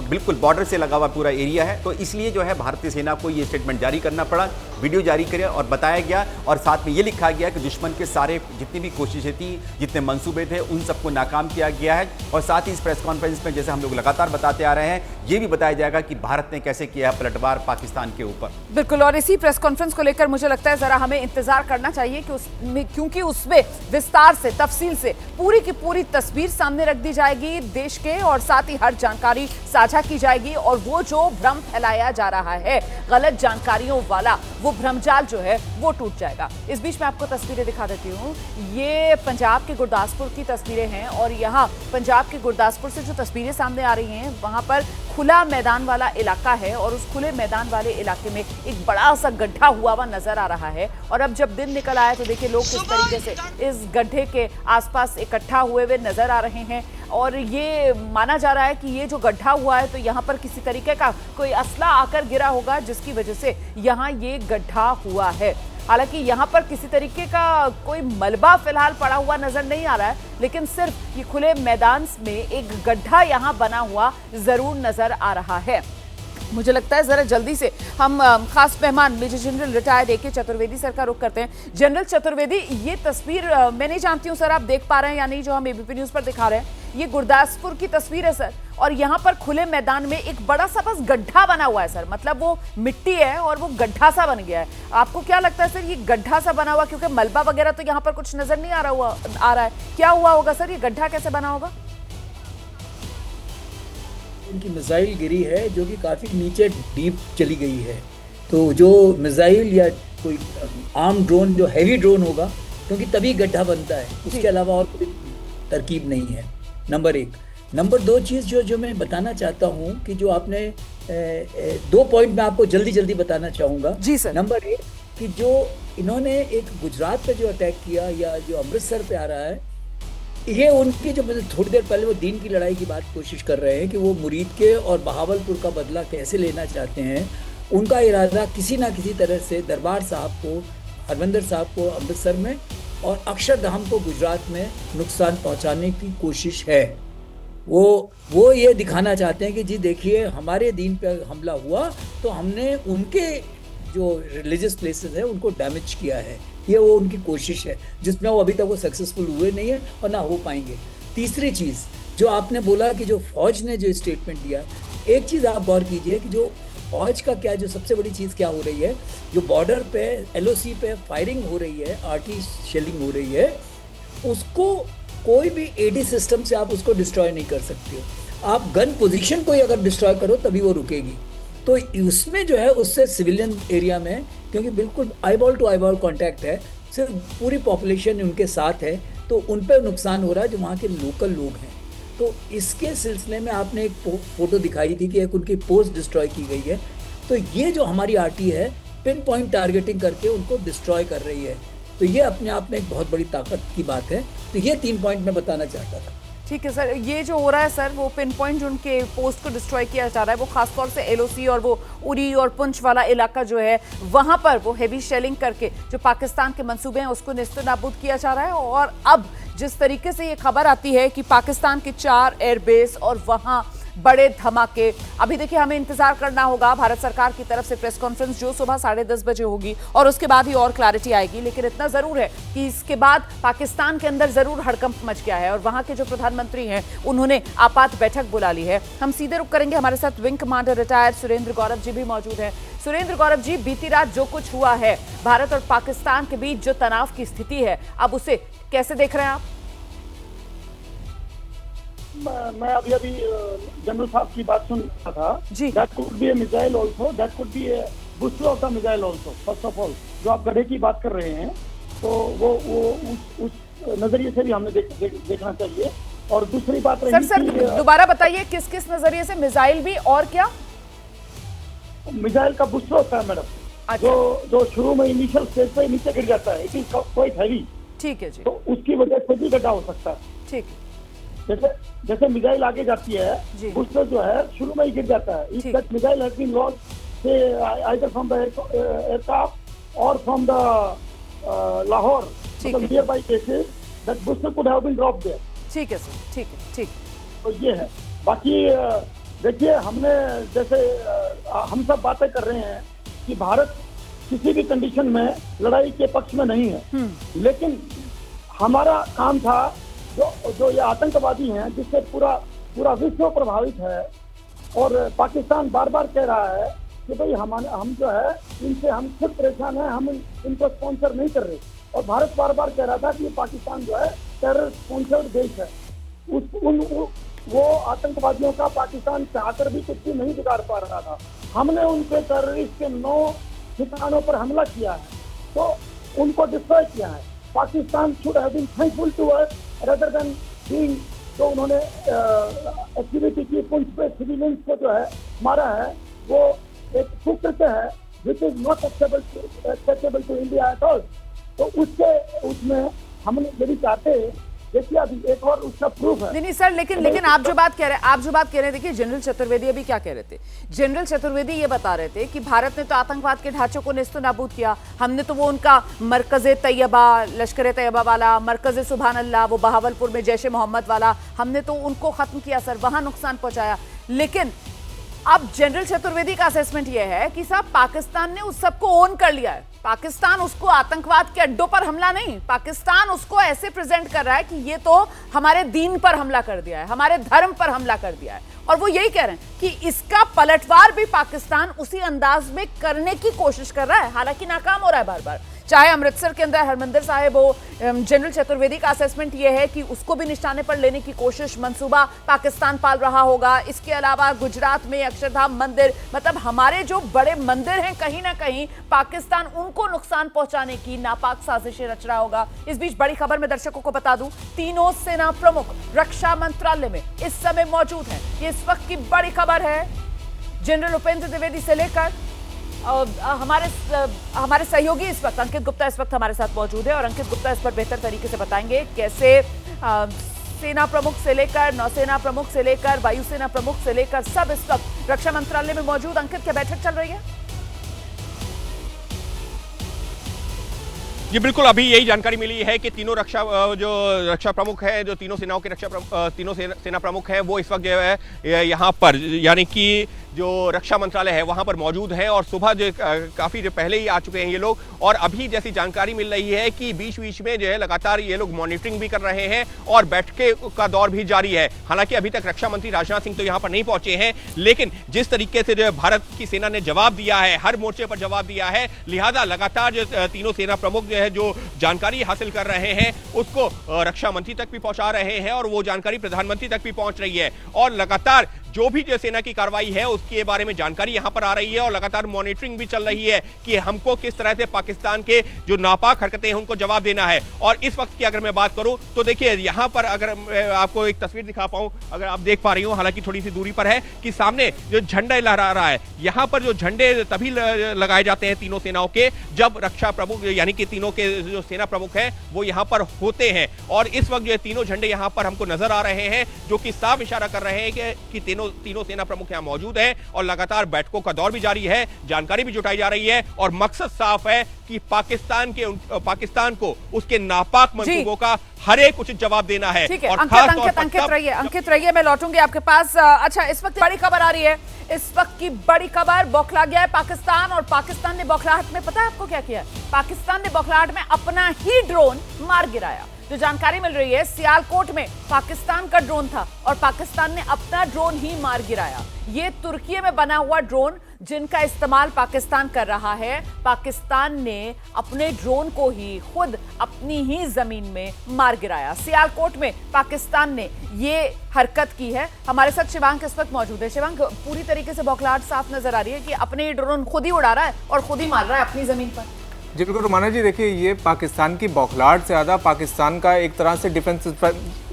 बिल्कुल बॉर्डर से लगा हुआ पूरा एरिया है। तो इसलिए जो है भारतीय सेना को ये स्टेटमेंट जारी करना पड़ा, वीडियो जारी किया और बताया गया, और साथ में ये लिखा गया कि दुश्मन के सारे जितनी भी कोशिशें थी, जितने मंसूबे थे, उन सबको नाकाम किया गया है। और साथ ही इस प्रेस कॉन्फ्रेंस में जैसे हम लोग लगातार बताते आ रहे हैं, ये भी बताया जाएगा कि भारत ने कैसे किया है पलटवार पाकिस्तान के ऊपर। बिल्कुल, और इसी प्रेस कॉन्फ्रेंस को लेकर मुझे लगता है जरा हमें इंतजार करना चाहिए कि उसमें, क्योंकि उसमें विस्तार से, तफसील से पूरी की पूरी तस्वीर सामने रख दी जाएगी देश के, और साथ ही हर जानकारी साझा की जाएगी। और वो जो भ्रम फैलाया जा रहा है गलत जानकारियों वाला, वो भ्रमजाल जो है वो टूट जाएगा। इस बीच में आपको तस्वीरें दिखा देती हूँ। ये पंजाब के गुरदासपुर की तस्वीरें हैं, और यहाँ पंजाब के गुरदासपुर से जो तस्वीरें सामने आ रही हैं, वहां पर खुला मैदान वाला इलाका है, और उस खुले मैदान वाले इलाके में एक बड़ा सा गड्ढा हुआ हुआ नजर आ रहा है। और अब जब दिन निकल आया तो देखिए लोग किस तरीके से इस गड्ढे के आसपास इकट्ठा हुए हुए नजर आ रहे हैं। और ये माना जा रहा है कि ये जो गड्ढा हुआ है, तो यहाँ पर किसी तरीके का कोई असला आकर गिरा होगा, जिसकी वजह से यहाँ ये गड्ढा हुआ है। हालांकि यहाँ पर किसी तरीके का कोई मलबा फिलहाल पड़ा हुआ नजर नहीं आ रहा है, लेकिन सिर्फ ये खुले मैदान में एक गड्ढा यहाँ बना हुआ जरूर नजर आ रहा है। मुझे लगता है जरा जल्दी से हम खास मेहमान मेजर जनरल रिटायर्ड ए के चतुर्वेदी सर का रुख करते हैं। जनरल चतुर्वेदी, ये तस्वीर मैं नहीं जानती हूँ सर आप देख पा रहे हैं या नहीं, जो हम एबीपी न्यूज पर दिखा रहे हैं, ये गुरदासपुर की तस्वीर है सर, और यहाँ पर खुले मैदान में एक बड़ा सा बस गड्ढा बना हुआ है सर, मतलब वो मिट्टी है और वो गड्ढा सा बन गया है। आपको क्या लगता है सर, ये गड्ढा सा बना हुआ, क्योंकि मलबा वगैरह तो यहाँ पर कुछ नजर नहीं आ रहा है, क्या हुआ होगा सर, ये गड्ढा कैसे बना होगा? उनकी मिसाइल गिरी है जो कि काफ़ी नीचे डीप चली गई है। तो जो मिसाइल या कोई आर्म ड्रोन, जो हैवी ड्रोन होगा, क्योंकि तभी गड्ढा बनता है, उसके अलावा और कोई तरकीब नहीं है। नंबर एक। नंबर दो चीज़ जो मैं बताना चाहता हूँ कि जो आपने 2 पॉइंट मैं आपको जल्दी बताना चाहूँगा। जी सर। नंबर एक कि जो इन्होंने एक गुजरात पे जो अटैक किया या जो अमृतसर पे आ रहा है, ये उनकी जो थोड़ी देर पहले वो दीन की लड़ाई की बात कोशिश कर रहे हैं कि वो मुरीद के और बहावलपुर का बदला कैसे लेना चाहते हैं। उनका इरादा किसी ना किसी तरह से दरबार साहब को, हरमंदिर साहब को अमृतसर में और अक्षरधाम को गुजरात में नुकसान पहुंचाने की कोशिश है। वो ये दिखाना चाहते हैं कि जी देखिए, हमारे दीन पे हमला हुआ तो हमने उनके जो रिलीजियस प्लेसेस है उनको डैमेज किया है। ये वो उनकी कोशिश है, जिसमें वो अभी तक वो सक्सेसफुल हुए नहीं है और ना हो पाएंगे। तीसरी चीज़ जो आपने बोला कि जो फौज ने जो स्टेटमेंट दिया, एक चीज आप गौर कीजिए कि जो फौज का क्या, जो सबसे बड़ी चीज क्या हो रही है, जो बॉर्डर पे LOC पे फायरिंग हो रही है, RT शेलिंग हो रही है, उसको कोई भी AD सिस्टम से आप उसको डिस्ट्रॉय नहीं कर सकते हो। आप गन पोजीशन को ही अगर डिस्ट्रॉय करो तभी वो रुकेगी। तो उसमें जो है उससे सिविलियन एरिया में, क्योंकि बिल्कुल आईबॉल टू आईबॉल कांटेक्ट है, सिर्फ पूरी पॉपुलेशन उनके साथ है, तो उन पर नुकसान हो रहा है जो वहाँ के लोकल लोग हैं। तो इसके सिलसिले में आपने एक फोटो दिखाई थी कि एक उनकी पोस्ट डिस्ट्रॉय की गई है। तो ये जो हमारी RT है, पिन पॉइंट टारगेटिंग करके उनको डिस्ट्रॉय कर रही है। तो ये अपने आप में एक बहुत बड़ी ताकत की बात है। तो ये 3 पॉइंट मैं बताना चाहता था। ठीक है सर, ये जो हो रहा है सर, वो पिन पॉइंट जो उनके पोस्ट को डिस्ट्रॉय किया जा रहा है, वो खासतौर से LOC और वो उरी और पुंछ वाला इलाका जो है, वहां पर वो हेवी शेलिंग करके जो पाकिस्तान के मंसूबे हैं उसको नेस्तनाबूद किया जा रहा है। और अब जिस तरीके से ये खबर आती है कि पाकिस्तान के 4 एयरबेस और वहां बड़े धमाके, अभी देखिए हमें इंतजार करना होगा भारत सरकार की तरफ से प्रेस कॉन्फ्रेंस जो सुबह 10:30 बजे होगी और उसके बाद ही और क्लैरिटी आएगी। लेकिन इतना जरूर है कि इसके बाद पाकिस्तान के अंदर जरूर हड़कंप मच गया है और वहां के जो प्रधानमंत्री हैं उन्होंने आपात बैठक बुला ली है। हम सीधे रुक करेंगे, हमारे साथ wing commander retired Surendra Gaurav ji भी मौजूद हैं। सुरेंद्र गौरव जी, बीती रात जो कुछ हुआ है, भारत और पाकिस्तान के बीच जो तनाव की स्थिति है, अब उसे कैसे देख रहे हैं आप? मैं अभी जनरल साहब की बात सुन रहा था जी। That could be a missile also, that could be a booster of the missile also. First of all जो आप गड्ढे की बात कर रहे हैं, तो वो उस नजरिए से भी हमने देखना चाहिए। और दूसरी बात रही सर दोबारा बताइए, किस किस नजरिए से? मिसाइल भी और क्या? मिसाइल का बूस्टर होता है मैडम, अच्छा। जो शुरू में इनिशियल स्टेज पे नीचे गिर जाता है, इट इज क्वाइट हैवी। ठीक है जी। तो उसकी वजह से भी गड्ढा हो सकता है। ठीक। जैसे मिसाइल आगे जाती है, बूस्टर जो है शुरू में ही गिर जाता है। If that missile has been launched से आइदर फ्रॉम द एयरक्राफ्ट और फ्रॉम द लाहौर, मतलब nearby places, that booster could have been dropped there. ठीक है सर, ठीक है, ठीक। तो ये है। बाकी देखिए, हमने जैसे हम सब बातें कर रहे हैं कि भारत किसी भी कंडीशन में लड़ाई के पक्ष में नहीं है, लेकिन हमारा काम था जो ये आतंकवादी हैं, जिससे पूरा विश्व प्रभावित है। और पाकिस्तान बार बार कह रहा है कि भाई हम जो है इनसे हम खुद परेशान हैं, हम इनको स्पॉन्सर नहीं कर रहे। और भारत बार बार कह रहा था कि पाकिस्तान जो है टेरर स्पॉन्सर्ड देश है। वो आतंकवादियों का पाकिस्तान चाहकर भी कुछ भी नहीं बिगाड़ पा रहा था। हमने उनके टेररिस्ट के 9 ठिकानों पर हमला किया है, तो उनको डिस्ट्रॉय किया है। Pakistan should have been thankful to us rather than being, जो उन्होंने एक्टिविटी की पुंछ पे सिविलियंस को जो है मारा है, वो एक कुकृत्य है, which is not acceptable to India at all। तो उसमें हम यदि चाहते हैं, देखिए अभी एक और उसका प्रूफ है। नहीं सर, लेकिन आप जो बात कह रहे हैं, देखिए जनरल चतुर्वेदी अभी क्या कह रहे थे? जनरल चतुर्वेदी ये बता रहे थे कि भारत ने तो आतंकवाद के ढांचों को नेस्तनाबूद किया, हमने तो वो उनका मरकज़े तैयबा, लश्कर तैयबा वाला, मरकज़े सुभान अल्लाह, वो बहावलपुर में जैश मोहम्मद वाला, हमने तो उनको खत्म किया सर, वहां नुकसान पहुंचाया। लेकिन अब जनरल चतुर्वेदी का असेसमेंट यह है कि साहब पाकिस्तान ने उस सबको ओन कर लिया है। पाकिस्तान उसको आतंकवाद के अड्डों पर हमला नहीं, पाकिस्तान उसको ऐसे प्रेजेंट कर रहा है कि ये तो हमारे दीन पर हमला कर दिया है, हमारे धर्म पर हमला कर दिया है। और वो यही कह रहे हैं कि इसका पलटवार भी पाकिस्तान उसी अंदाज में करने की कोशिश कर रहा है, हालांकि नाकाम हो रहा है बार बार। चाहे अमृतसर के अंदर हरमंदिर साहिब हो, जनरल चतुर्वेदी का असेसमेंट यह है कि उसको भी निशाने पर लेने की कोशिश मंसूबा पाकिस्तान पाल रहा होगा। इसके अलावा गुजरात में अक्षरधाम मंदिर, मतलब हमारे जो बड़े मंदिर हैं, कहीं ना कहीं पाकिस्तान उनको नुकसान पहुंचाने की नापाक साजिशें रच रहा होगा। इस बीच बड़ी खबर मैं दर्शकों को बता दूं, तीनों सेना प्रमुख रक्षा मंत्रालय में इस समय मौजूद हैं। ये इस वक्त की बड़ी खबर है। जनरल उपेंद्र द्विवेदी से लेकर हमारे सहयोगी इस वक्त अंकित गुप्ता इस वक्त हमारे साथ मौजूद है और अंकित गुप्ता इस पर बेहतर तरीके से बताएंगे कैसे सेना प्रमुख से लेकर, नौसेना प्रमुख से लेकर, वायुसेना प्रमुख से लेकर सब इस वक्त रक्षा मंत्रालय में मौजूद। अंकित, क्या बैठक चल रही है? जी बिल्कुल, अभी यही जानकारी मिली है कि तीनों रक्षा प्रमुख है, जो तीनों सेनाओं के तीनों सेना प्रमुख हैं, वो इस वक्त जो है यहाँ पर, यानी कि जो रक्षा मंत्रालय है वहां पर मौजूद हैं और सुबह जो काफी पहले ही आ चुके हैं ये लोग। और अभी जैसी जानकारी मिल रही है कि बीच बीच में जो है लगातार ये लोग मॉनिटरिंग भी कर रहे हैं और बैठके का दौर भी जारी है। हालांकि अभी तक रक्षा मंत्री राजनाथ सिंह तो यहां पर नहीं पहुंचे हैं, लेकिन जिस तरीके से जो है भारत की सेना ने जवाब दिया है, हर मोर्चे पर जवाब दिया है, लिहाजा लगातार जो तीनों सेना प्रमुख जो है जो जानकारी हासिल कर रहे हैं उसको रक्षा मंत्री तक भी पहुंचा रहे हैं और वो जानकारी प्रधानमंत्री तक भी पहुंच रही है। और लगातार जो भी जो सेना की कार्रवाई है उसके बारे में जानकारी यहां पर आ रही है और लगातार मॉनिटरिंग भी चल रही है कि हमको किस तरह से पाकिस्तान के जो नापाक हरकतें हैं उनको जवाब देना है। और इस वक्त की अगर मैं बात करूं तो देखिए यहां पर अगर मैं आपको एक तस्वीर दिखा पाऊं, अगर आप देख पा रही हो, हालांकि थोड़ी सी दूरी पर है, कि सामने जो झंडा लहरा रहा है, यहां पर जो झंडे तभी लगाए जाते हैं तीनों सेनाओं के जब रक्षा प्रमुख यानी कि तीनों के जो सेना प्रमुख हैं वो यहां पर होते हैं। और इस वक्त जो तीनों झंडे यहां पर हमको नजर आ रहे हैं जो कि साफ इशारा कर रहे हैं कि तीनों सेना प्रमुख यहां मौजूद हैं और लगातार बैठकों का दौर भी जारी है, जानकारी भी जुटाई जा रही है और मकसद साफ है कि पाकिस्तान को उसके नापाक मंसूबों का हर एक उचित जवाब देना है। ठीक है, और अंकित रहिए, मैं लौटूंगी आपके पास। अच्छा, इस वक्त बड़ी खबर आ रही है, इस वक्त की बड़ी खबर, बौखला गया है पाकिस्तान और पाकिस्तान ने बौखलाहट में, पता है आपको क्या किया? पाकिस्तान ने बौखलाहट में अपना ही ड्रोन मार गिराया। जो जानकारी मिल रही है, सियालकोट में पाकिस्तान का ड्रोन था और पाकिस्तान ने अपना ड्रोन ही मार गिराया। ये तुर्की में बना हुआ ड्रोन जिनका इस्तेमाल पाकिस्तान कर रहा है, पाकिस्तान ने अपने ड्रोन को ही खुद अपनी ही जमीन में मार गिराया। सियालकोट में पाकिस्तान ने ये हरकत की है। हमारे साथ शिवांग इस वक्त मौजूद है। शिवांग, पूरी तरीके से बौखलाहट साफ नजर आ रही है कि अपने ड्रोन खुद ही उड़ा रहा है और खुद ही मार रहा है अपनी जमीन पर। जी बिल्कुल रुमाना जी, देखिए ये पाकिस्तान की बौखलाहट से ज़्यादा पाकिस्तान का एक तरह से डिफेंस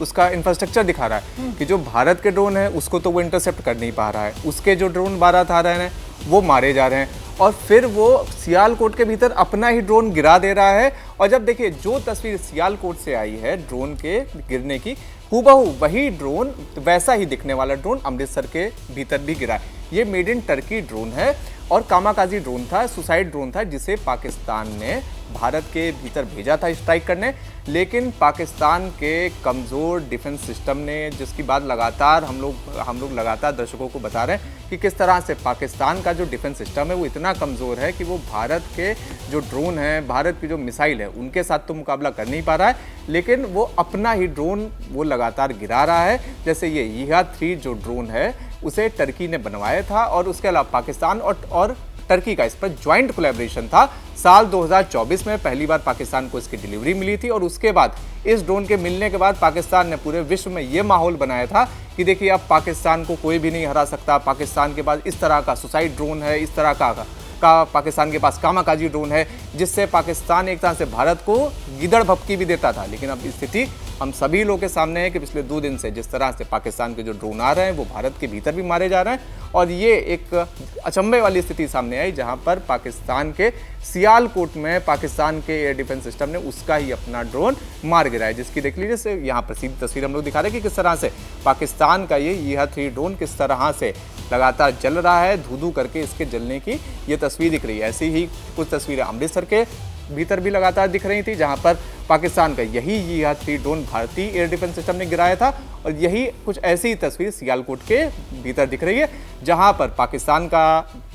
उसका इंफ्रास्ट्रक्चर दिखा रहा है कि जो भारत के ड्रोन है उसको तो वो इंटरसेप्ट कर नहीं पा रहा है, उसके जो ड्रोन भारत आ रहे हैं वो मारे जा रहे हैं और फिर वो सियालकोट के भीतर अपना ही ड्रोन गिरा दे रहा है। और जब देखिए जो तस्वीर सियालकोट से आई है ड्रोन के गिरने की, हूबहू वही ड्रोन, वैसा ही दिखने वाला ड्रोन अमृतसर के भीतर भी गिरा है। ये मेड इन टर्की ड्रोन है और कामाकाजी ड्रोन था, सुसाइड ड्रोन था, जिसे पाकिस्तान ने भारत के भीतर भेजा था स्ट्राइक करने, लेकिन पाकिस्तान के कमज़ोर डिफेंस सिस्टम ने, जिसकी बात लगातार हम लोग लगातार दर्शकों को बता रहे हैं कि किस तरह से पाकिस्तान का जो डिफेंस सिस्टम है वो इतना कमज़ोर है कि वो भारत के जो ड्रोन हैं, भारत की जो मिसाइल है उनके साथ तो मुकाबला कर नहीं पा रहा है, लेकिन वो अपना ही ड्रोन वो लगातार गिरा रहा है। जैसे ये ईहा-3 जो ड्रोन है उसे टर्की ने बनवाया था और उसके अलावा पाकिस्तान और टर्की का इस पर ज्वाइंट कोलैबोरेशन था। साल 2024 में पहली बार पाकिस्तान को इसकी डिलीवरी मिली थी और उसके बाद इस ड्रोन के मिलने के बाद पाकिस्तान ने पूरे विश्व में ये माहौल बनाया था कि देखिए अब पाकिस्तान को कोई भी नहीं हरा सकता, पाकिस्तान के पास इस तरह का सुसाइड ड्रोन है, इस तरह का पाकिस्तान के पास कामाकाजी ड्रोन है, जिससे पाकिस्तान एक तरह से भारत को गिदड़ भपकी भी देता था। लेकिन अब स्थिति हम सभी लोगों के सामने है कि पिछले 2 दिन से जिस तरह से पाकिस्तान के जो ड्रोन आ रहे हैं वो भारत के भीतर भी मारे जा रहे हैं और ये एक अचंभे वाली स्थिति सामने आई जहां पर पाकिस्तान के सियालकोट में पाकिस्तान के एयर डिफेंस सिस्टम ने उसका ही अपना ड्रोन मार गिराया, जिसकी देख लीजिए से यहाँ पर सीधी तस्वीर हम लोग दिखा रहे हैं कि किस तरह से पाकिस्तान का ये ईहा-3 ड्रोन किस तरह से लगातार जल रहा है, धू-धू करके इसके जलने की ये तस्वीर दिख रही है। ऐसी ही कुछ तस्वीरें अमृतसर के भीतर भी लगातार दिख रही थी जहां पर पाकिस्तान का यही ईहा-3 ड्रोन भारतीय एयर डिफेंस सिस्टम ने गिराया था और यही कुछ ऐसी ही तस्वीर सियालकोट के भीतर दिख रही है जहां पर पाकिस्तान का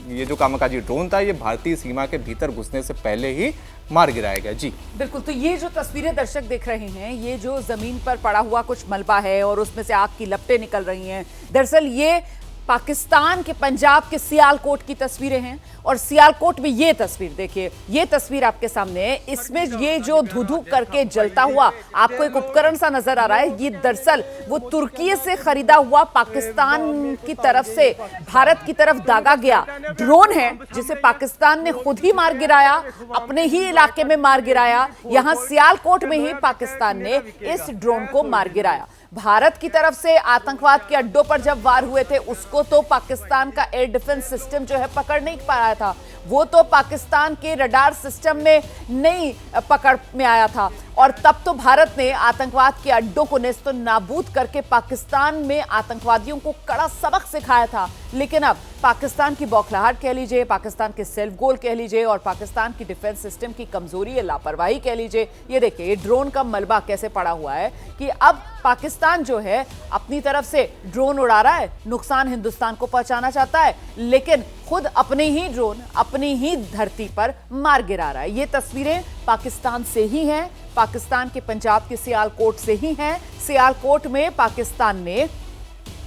ये जो कामाकाजी ड्रोन था ये भारतीय सीमा के भीतर घुसने से पहले ही मार गिराया गया। जी बिल्कुल, तो ये जो तस्वीरें दर्शक देख रहे हैं, ये जो जमीन पर पड़ा हुआ कुछ मलबा है और उसमें से आग की लपटें निकल रही हैं, दरअसल ये पाकिस्तान के पंजाब के सियालकोट की तस्वीरें हैं और सियालकोट में ये तस्वीर देखिए, ये तस्वीर आपके सामने है। इसमें ये जो धुधु करके जलता हुआ आपको एक उपकरण सा नजर आ रहा है, ये दरअसल वो तुर्की से खरीदा हुआ पाकिस्तान की तरफ से भारत की तरफ दागा गया ड्रोन है, जिसे पाकिस्तान ने खुद ही मार गिराया, अपने ही इलाके में मार गिराया। यहां सियालकोट में ही पाकिस्तान ने इस ड्रोन को मार गिराया। भारत की तरफ से आतंकवाद के अड्डों पर जब वार हुए थे उसको तो पाकिस्तान का एयर डिफेंस सिस्टम जो है पकड़ नहीं पा रहा था, वो तो पाकिस्तान के रडार सिस्टम में नहीं पकड़ में आया था और तब तो भारत ने आतंकवाद के अड्डों को नेस्तो नाबूद करके पाकिस्तान में आतंकवादियों को कड़ा सबक सिखाया था। लेकिन अब पाकिस्तान की बौखलाहट कह लीजिए, पाकिस्तान के सेल्फ गोल कह लीजिए और पाकिस्तान की डिफेंस सिस्टम की कमजोरी या लापरवाही कह लीजिए, ये देखिए ये ड्रोन का मलबा कैसे पड़ा हुआ है कि अब पाकिस्तान जो है अपनी तरफ से ड्रोन उड़ा रहा है, नुकसान हिंदुस्तान को पहुंचाना चाहता है, लेकिन खुद अपने ही ड्रोन अपनी ही धरती पर मार गिरा रहा है। ये तस्वीरें पाकिस्तान से ही हैं, पाकिस्तान के पंजाब के सियालकोट से ही हैं। सियालकोट में पाकिस्तान ने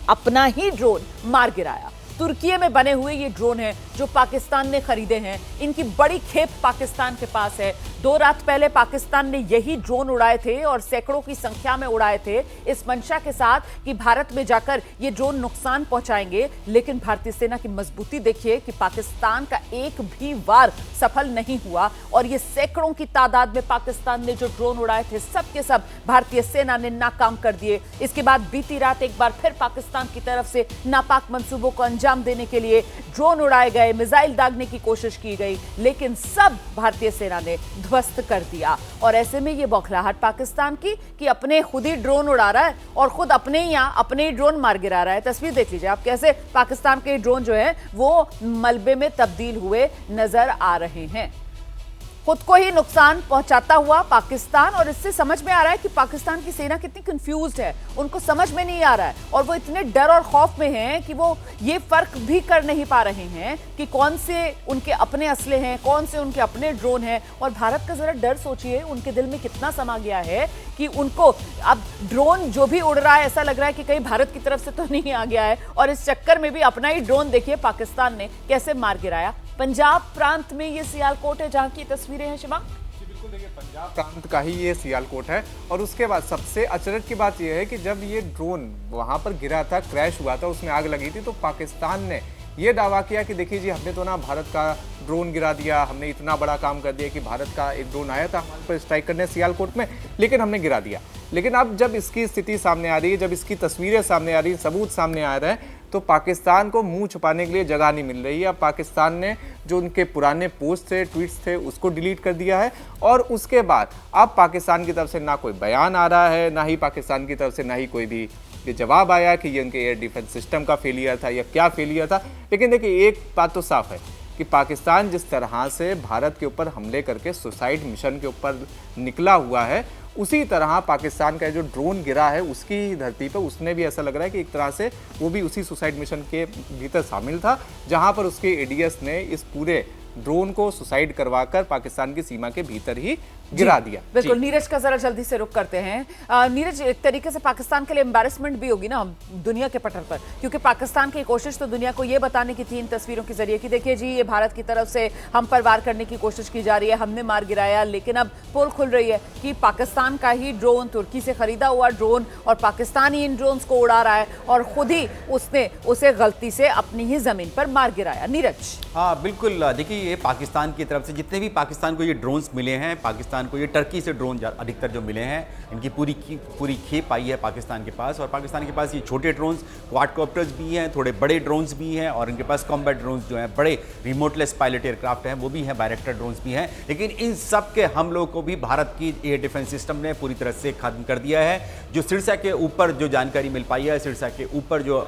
अपना ही ड्रोन मार गिराया। तुर्की में बने हुए ये ड्रोन हैं जो पाकिस्तान ने खरीदे हैं। इनकी बड़ी खेप पाकिस्तान के पास है। 2 रात पहले पाकिस्तान ने यही ड्रोन उड़ाए थे और सैकड़ों की संख्या में उड़ाए थे इस मंशा के साथ कि भारत में जाकर ये ड्रोन नुकसान पहुंचाएंगे। लेकिन भारतीय सेना की मजबूती देखिए कि पाकिस्तान का एक भी वार सफल नहीं हुआ और ये सैकड़ों की तादाद में पाकिस्तान ने जो ड्रोन उड़ाए थे सब के सब भारतीय सेना ने नाकाम कर दिए। इसके बाद बीती रात एक बार फिर पाकिस्तान की तरफ से नापाक मंसूबों को अंजाम देने के लिए ड्रोन उड़ाए गए, मिसाइल दागने की कोशिश की गई, लेकिन सब भारतीय सेना ने ध्वस्त कर दिया। और ऐसे में ये बौखलाहट पाकिस्तान की कि अपने खुद ही ड्रोन उड़ा रहा है और खुद अपने ही यहां अपने ही ड्रोन मार गिरा रहा है। तस्वीर देख लीजिए आप कैसे पाकिस्तान के ड्रोन जो है वो मलबे में तब्दील हुए नजर आ रहे हैं। खुद को ही नुकसान पहुंचाता हुआ पाकिस्तान, और इससे समझ में आ रहा है कि पाकिस्तान की सेना कितनी कंफ्यूज्ड है। उनको समझ में नहीं आ रहा है और वो इतने डर और खौफ में हैं कि वो ये फर्क भी कर नहीं पा रहे हैं कि कौन से उनके अपने असले हैं, कौन से उनके अपने ड्रोन हैं। और भारत का जरा डर सोचिए, उनके दिल में कितना समा गया है कि उनको अब ड्रोन जो भी उड़ रहा है ऐसा लग रहा है कि कहीं भारत की तरफ से तो नहीं आ गया है। और इस चक्कर में भी अपना ही ड्रोन देखिए पाकिस्तान ने कैसे मार गिराया। पंजाब प्रांत में ये सियालकोट है जहां की तस्वीरें हैं शिवा। बिल्कुल देखिए, पंजाब प्रांत का ही ये सियालकोट है। और उसके बाद सबसे अचरज की बात यह है कि जब ये ड्रोन वहां पर गिरा था, क्रैश हुआ था, उसमें आग लगी थी, तो पाकिस्तान ने ये दावा किया कि देखिए जी हमने तो ना भारत का ड्रोन गिरा दिया, हमने इतना बड़ा काम कर दिया कि भारत का एक ड्रोन आया था हमारे पर स्ट्राइक करने सियालकोट में, लेकिन हमने गिरा दिया। लेकिन अब जब इसकी स्थिति सामने आ रही है, जब इसकी तस्वीरें सामने आ रही हैं, सबूत सामने आ रहे हैं, तो पाकिस्तान को मुंह छुपाने के लिए जगह नहीं मिल रही है। अब पाकिस्तान ने जो उनके पुराने पोस्ट थे, ट्वीट्स थे, उसको डिलीट कर दिया है। और उसके बाद अब पाकिस्तान की तरफ से ना कोई बयान आ रहा है, ना ही पाकिस्तान की तरफ से ना ही कोई भी ये जवाब आया कि ये उनके एयर डिफेंस सिस्टम का फेलियर था या क्या फेलियर था। लेकिन देखिए एक बात तो साफ है कि पाकिस्तान जिस तरह से भारत के ऊपर हमले करके सुसाइड मिशन के ऊपर निकला हुआ है, उसी तरह पाकिस्तान का जो ड्रोन गिरा है उसकी धरती पर उसने भी ऐसा लग रहा है कि एक तरह से वो भी उसी सुसाइड मिशन के भीतर शामिल था, जहां पर उसके एडीएस ने इस पूरे ड्रोन को सुसाइड करवाकर पाकिस्तान की सीमा के भीतर ही गिरा दिया। बिल्कुल। नीरज का जरा जल्दी से रुख करते हैं। नीरज, एक तरीके से पाकिस्तान के लिए एम्बैरेसमेंट भी होगी ना दुनिया के पटल पर, क्योंकि पाकिस्तान की कोशिश तो दुनिया को ये बताने की थी इन तस्वीरों के जरिए कि देखिए जी ये भारत की तरफ से हम पर वार करने की कोशिश की जा रही है, हमने मार गिराया। लेकिन अब पोल खुल रही है कि पाकिस्तान का ही ड्रोन, तुर्की से खरीदा हुआ ड्रोन, और पाकिस्तान ही इन ड्रोन्स को उड़ा रहा है और खुद ही उसने उसे गलती से अपनी ही जमीन पर मार गिराया। नीरज। हाँ बिल्कुल, देखिए ये पाकिस्तान की तरफ से जितने भी पाकिस्तान को ये ड्रोन्स मिले हैं, पाकिस्तान को ये टर्की से ड्रोन अधिकतर जो मिले हैं, इनकी पूरी खेप आई है पाकिस्तान के पास। और पाकिस्तान के पास ये छोटे ड्रोन्स, क्वाडकॉप्टर्स भी हैं, थोड़े बड़े ड्रोन्स भी हैं, और इनके पास कॉम्बैट ड्रोन्स जो हैं, बड़े रिमोटलेस पायलट एयरक्राफ्ट हैं वो भी हैं, बायरेक्टर ड्रोन्स भी हैं। लेकिन इन सब के हमलों को भी भारत की एयर डिफेंस सिस्टम ने पूरी तरह से खत्म कर दिया है। जो सिरसा के ऊपर जो जानकारी मिल पाई है, सिरसा के ऊपर जो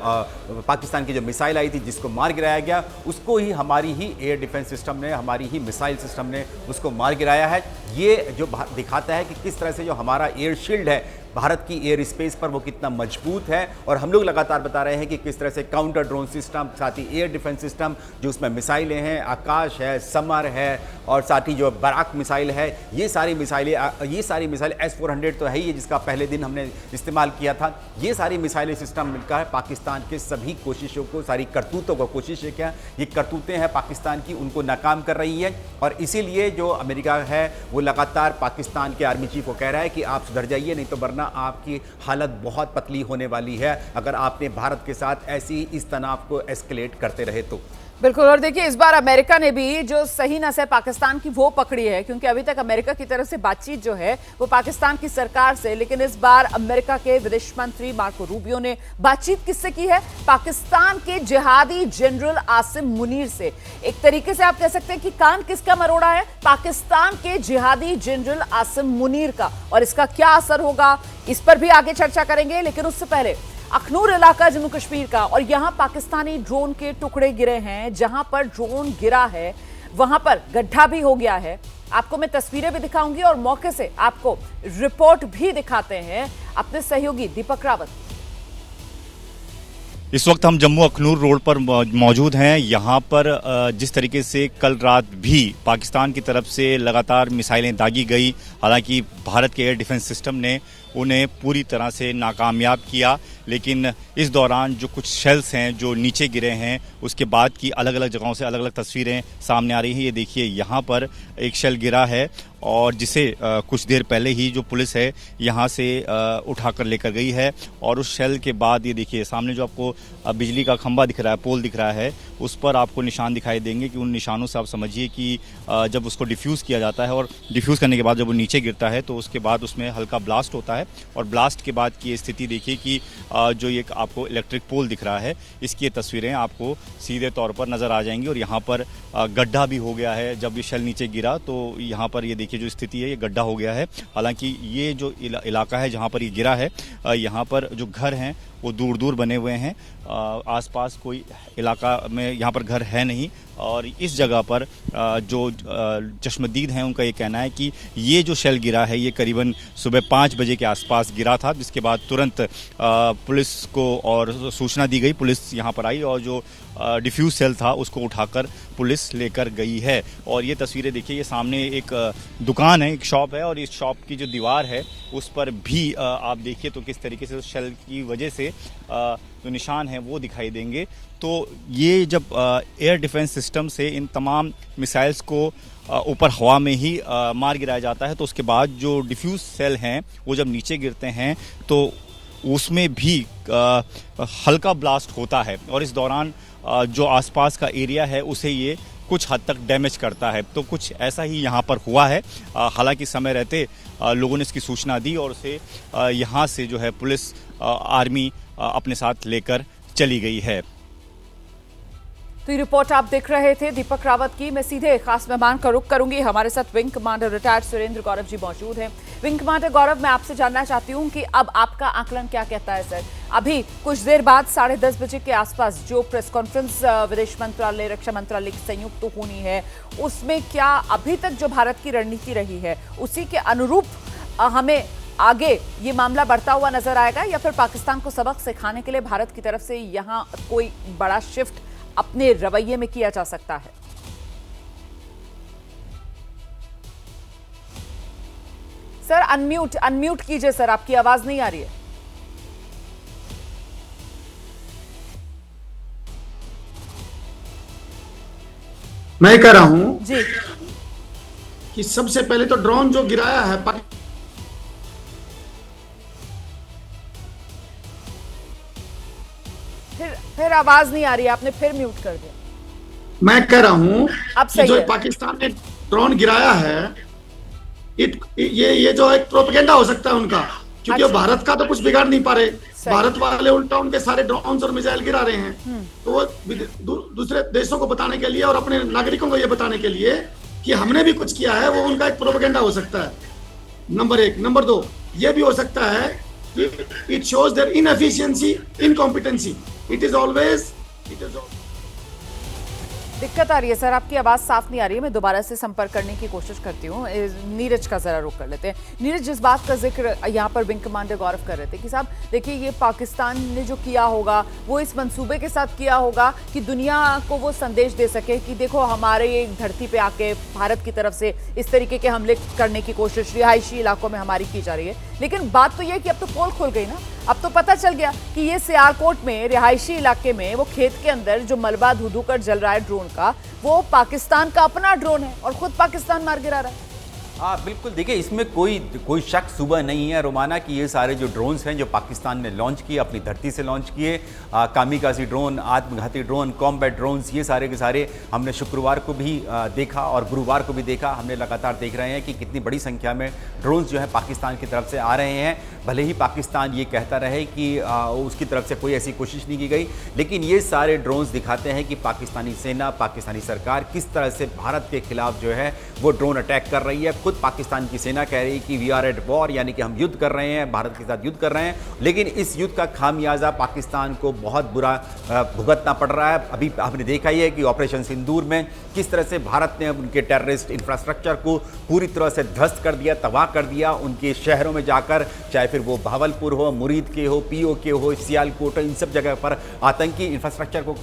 पाकिस्तान की जो मिसाइल आई थी जिसको मार गिराया गया, उसको ही हमारी ही एयर डिफेंस सिस्टम ने, हमारी ही मिसाइल सिस्टम ने उसको मार गिराया है। ये जो दिखाता है कि किस तरह से जो हमारा एयर शील्ड है भारत की एयर स्पेस पर वो कितना मजबूत है। और हम लोग लगातार बता रहे हैं कि किस तरह से काउंटर ड्रोन सिस्टम, साथ ही एयर डिफेंस सिस्टम जो उसमें मिसाइलें हैं, आकाश है, समर है, और साथ ही जो बराक मिसाइल है, ये सारी मिसाइलें S-400 तो है ही, जिसका पहले दिन हमने इस्तेमाल किया था। ये सारी मिसाइलें सिस्टम मिलकर है पाकिस्तान के सभी कोशिशों को, सारी करतूतों को, कोशिश है क्या ये करतूतें हैं पाकिस्तान की, उनको नाकाम कर रही है। और इसीलिए जो अमेरिका है वो लगातार पाकिस्तान के आर्मी चीफ को कह रहा है कि आप सुधर जाइए, नहीं तो वरना वरना आपकी हालत बहुत पतली होने वाली है अगर आपने भारत के साथ ऐसी इस तनाव को एस्केलेट करते रहे तो। बिल्कुल। और देखिए इस बार अमेरिका ने भी जो सही नस है पाकिस्तान की वो पकड़ी है, क्योंकि अभी तक अमेरिका की तरफ से बातचीत जो है वो पाकिस्तान की सरकार से, लेकिन इस बार अमेरिका के विदेश मंत्री मार्को रूबियो ने बातचीत किससे की है? पाकिस्तान के जिहादी जनरल आसिम मुनीर से। एक तरीके से आप कह सकते हैं कि कान किसका मरोड़ा है? पाकिस्तान के जिहादी जनरल आसिम मुनीर का। और इसका क्या असर होगा इस पर भी आगे चर्चा करेंगे, लेकिन उससे पहले अखनूर इलाका जम्मू कश्मीर का, और यहां पाकिस्तानी ड्रोन के टुकड़े गिरे हैं। जहां पर ड्रोन गिरा है वहां पर गड्ढा भी हो गया है। आपको मैं तस्वीरें भी दिखाऊंगी और मौके से आपको रिपोर्ट भी दिखाते हैं अपने सहयोगी दीपक रावत। इस वक्त हम जम्मू अखनूर रोड पर मौजूद हैं। यहाँ पर जिस तरीके से कल रात भी पाकिस्तान की तरफ से लगातार मिसाइलें दागी गई, हालांकि भारत के एयर डिफेंस सिस्टम ने उन्हें पूरी तरह से नाकामयाब किया, लेकिन इस दौरान जो कुछ शेल्स हैं जो नीचे गिरे हैं उसके बाद की अलग अलग जगहों से अलग अलग तस्वीरें सामने आ रही हैं। ये देखिए यहाँ पर एक शेल गिरा है और जिसे कुछ देर पहले ही जो पुलिस है यहाँ से उठाकर लेकर गई है। और उस शेल के बाद ये देखिए सामने जो आपको बिजली का खंभा दिख रहा है, पोल दिख रहा है, उस पर आपको निशान दिखाई देंगे कि उन निशानों से आप समझिए कि जब उसको डिफ्यूज़ किया जाता है और डिफ्यूज़ करने के बाद जब वो नीचे गिरता है तो उसके बाद उसमें हल्का ब्लास्ट होता है। और ब्लास्ट के बाद की स्थिति देखिए कि जो ये आपको इलेक्ट्रिक पोल दिख रहा है इसकी तस्वीरें आपको सीधे तौर पर नज़र आ जाएंगी। और यहाँ पर गड्ढा भी हो गया है। जब ये शेल नीचे गिरा तो यहाँ पर ये देखिए जो स्थिति है ये गड्ढा हो गया है। हालांकि ये जो इलाका है जहाँ पर ये गिरा है यहाँ पर जो घर हैं वो दूर दूर बने हुए हैं। आसपास कोई इलाका में यहाँ पर घर है नहीं। और इस जगह पर जो चश्मदीद हैं उनका ये कहना है कि ये जो शेल गिरा है ये करीबन सुबह 5 बजे के आसपास गिरा था, जिसके बाद तुरंत पुलिस को और सूचना दी गई। पुलिस यहाँ पर आई और जो डिफ्यूज सेल था उसको उठाकर पुलिस लेकर गई है। और ये तस्वीरें देखिए, ये सामने एक दुकान है, एक शॉप है और इस शॉप की जो दीवार है उस पर भी आप देखिए तो किस तरीके से उस शेल की वजह से जो निशान हैं वो दिखाई देंगे। तो ये जब एयर डिफेंस सिस्टम से इन तमाम मिसाइल्स को ऊपर हवा में ही मार गिराया जाता है तो उसके बाद जो डिफ्यूज सेल हैं वो जब नीचे गिरते हैं तो उसमें भी हल्का ब्लास्ट होता है और इस दौरान जो आसपास का एरिया है उसे ये कुछ हद तक डैमेज करता है। तो कुछ ऐसा ही यहाँ पर हुआ है। हालांकि समय रहते लोगों ने इसकी सूचना दी और उसे यहाँ से जो है पुलिस आर्मी अपने साथ लेकर चली गई है। तो ये रिपोर्ट आप देख रहे थे दीपक रावत की। मैं सीधे खास मेहमान का रुख करूंगी। हमारे साथ wing commander retired Surendra Gaurav ji मौजूद हैं। विंग कमांडर गौरव, मैं आपसे जानना चाहती हूं कि अब आपका आकलन क्या कहता है सर? अभी कुछ देर बाद 10:30 बजे के आसपास जो प्रेस कॉन्फ्रेंस विदेश मंत्रालय, रक्षा मंत्रालय की संयुक्त तो होनी है, उसमें क्या अभी तक जो भारत की रणनीति रही है उसी के अनुरूप हमें आगे ये मामला बढ़ता हुआ नजर आएगा, या फिर पाकिस्तान को सबक सिखाने के लिए भारत की तरफ से यहाँ कोई बड़ा शिफ्ट अपने रवैये में किया जा सकता है? सर अनम्यूट कीजिए सर, आपकी आवाज नहीं आ रही है। मैं कह रहा हूं जी कि सबसे पहले तो ड्रोन जो गिराया है फिर आवाज नहीं आ रही है, आपने फिर म्यूट कर दिया। मैं कह रहा हूं अब कि सही जो है। पाकिस्तान ने ड्रोन गिराया है ये जो एक प्रोपेगेंडा हो सकता है उनका, क्योंकि अच्छा। भारत का तो कुछ बिगाड़ नहीं पा रहे। भारत वाले उल्टा उनके सारे ड्रोन और मिसाइल गिरा रहे हैं। तो वो दूसरे देशों को बताने के लिए और अपने नागरिकों को ये बताने के लिए कि हमने भी कुछ किया है, वो उनका एक प्रोपेगेंडा हो सकता है, नंबर 1। नंबर 2, ये भी हो सकता है कि it shows their inefficiency, incompetency. It is always दिक्कत आ रही है सर, आपकी आवाज साफ नहीं आ रही है। मैं दोबारा से संपर्क करने की कोशिश करती हूँ। नीरज का जरा रुख कर लेते हैं। नीरज, जिस बात का जिक्र यहाँ पर विंग कमांडर गौरव कर रहे थे कि साहब देखिए ये पाकिस्तान ने जो किया होगा वो इस मंसूबे के साथ किया होगा कि दुनिया को वो संदेश दे सके कि देखो हमारे धरती पे आके भारत की तरफ से इस तरीके के हमले करने की कोशिश रिहायशी इलाकों में हमारी की जा रही है। लेकिन बात तो ये कि अब तो पोल खुल गई ना, अब तो पता चल गया कि ये सियालकोट में रिहायशी इलाके में वो खेत के अंदर जो मलबा धू धू कर जल रहा है ड्रोन का, वो पाकिस्तान का अपना ड्रोन है और खुद पाकिस्तान मार गिरा रहा है। हाँ बिल्कुल, देखिए इसमें कोई शक सुबह नहीं है रोमाना कि ये सारे जो ड्रोन्स हैं जो पाकिस्तान ने लॉन्च किए, अपनी धरती से लॉन्च किए, कामिकाज़ी ड्रोन, आत्मघाती ड्रोन, कॉम्बैट ड्रोन्स, ये सारे के सारे हमने शुक्रवार को भी देखा और गुरुवार को भी देखा। हमने लगातार देख रहे हैं कि कितनी बड़ी संख्या में ड्रोन्स जो है पाकिस्तान की तरफ से आ रहे हैं। भले ही पाकिस्तान ये कहता रहे कि उसकी तरफ से कोई ऐसी कोशिश नहीं की गई, लेकिन ये सारे ड्रोन्स दिखाते हैं कि पाकिस्तानी सेना, पाकिस्तानी सरकार किस तरह से भारत के खिलाफ जो है वो ड्रोन अटैक कर रही है। खुद पाकिस्तान की सेना कह रही है कि वी आर एट वॉर, यानी कि हम युद्ध कर रहे हैं, भारत के साथ युद्ध कर रहे हैं। लेकिन इस युद्ध का खामियाजा पाकिस्तान को बहुत बुरा भुगतना पड़ रहा है। अभी आपने देखा ही है कि ऑपरेशन सिंदूर में किस तरह से भारत ने उनके टेररिस्ट इंफ्रास्ट्रक्चर को पूरी तरह से ध्वस्त कर दिया, तबाह कर दिया। उनके शहरों में जाकर, चाहे फिर वो भावलपुर हो, मुरीद के हो, पीओके हो, सियालकोट, इन सब जगह पर आतंकी इंफ्रास्ट्रक्चर को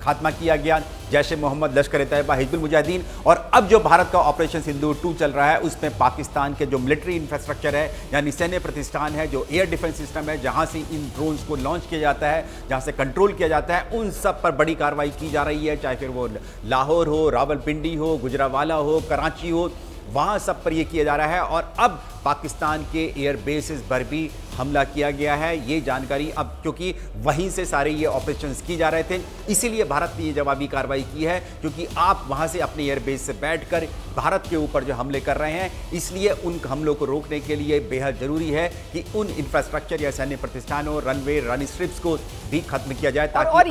खात्मा किया गया। जैश-ए मोहम्मद, लश्कर-ए-तैयबा, हिजबुल मुजाहिदीन, और अब जो भारत का ऑपरेशन सिंदूर 2 चल रहा है उसमें पाकिस्तान के जो मिलिट्री इंफ्रास्ट्रक्चर है, यानी सैन्य प्रतिष्ठान है, जो एयर डिफेंस सिस्टम है, जहां से इन ड्रोन्स को लॉन्च किया जाता है, जहां से कंट्रोल किया जाता है, उन सब पर बड़ी कार्रवाई की जा रही है। चाहे फिर वो लाहौर हो, रावलपिंडी हो, गुजरावाला हो, कराची हो, वहाँ सब पर यह किया जा रहा है। और अब पाकिस्तान के एयर बेसिस पर भी हमला किया गया है। ये जानकारी अब, क्योंकि वहीं से सारे ये ऑपरेशंस की जा रहे थे, इसीलिए भारत ने ये जवाबी कार्रवाई की है, क्योंकि आप वहाँ से अपने एयर बेस से बैठकर भारत के ऊपर जो हमले कर रहे हैं, इसलिए उन हमलों को रोकने के लिए बेहद ज़रूरी है कि उन इंफ्रास्ट्रक्चर या सैन्य प्रतिष्ठानों, रनवे, रन स्ट्रिप्स को भी खत्म किया जाए। ताकि और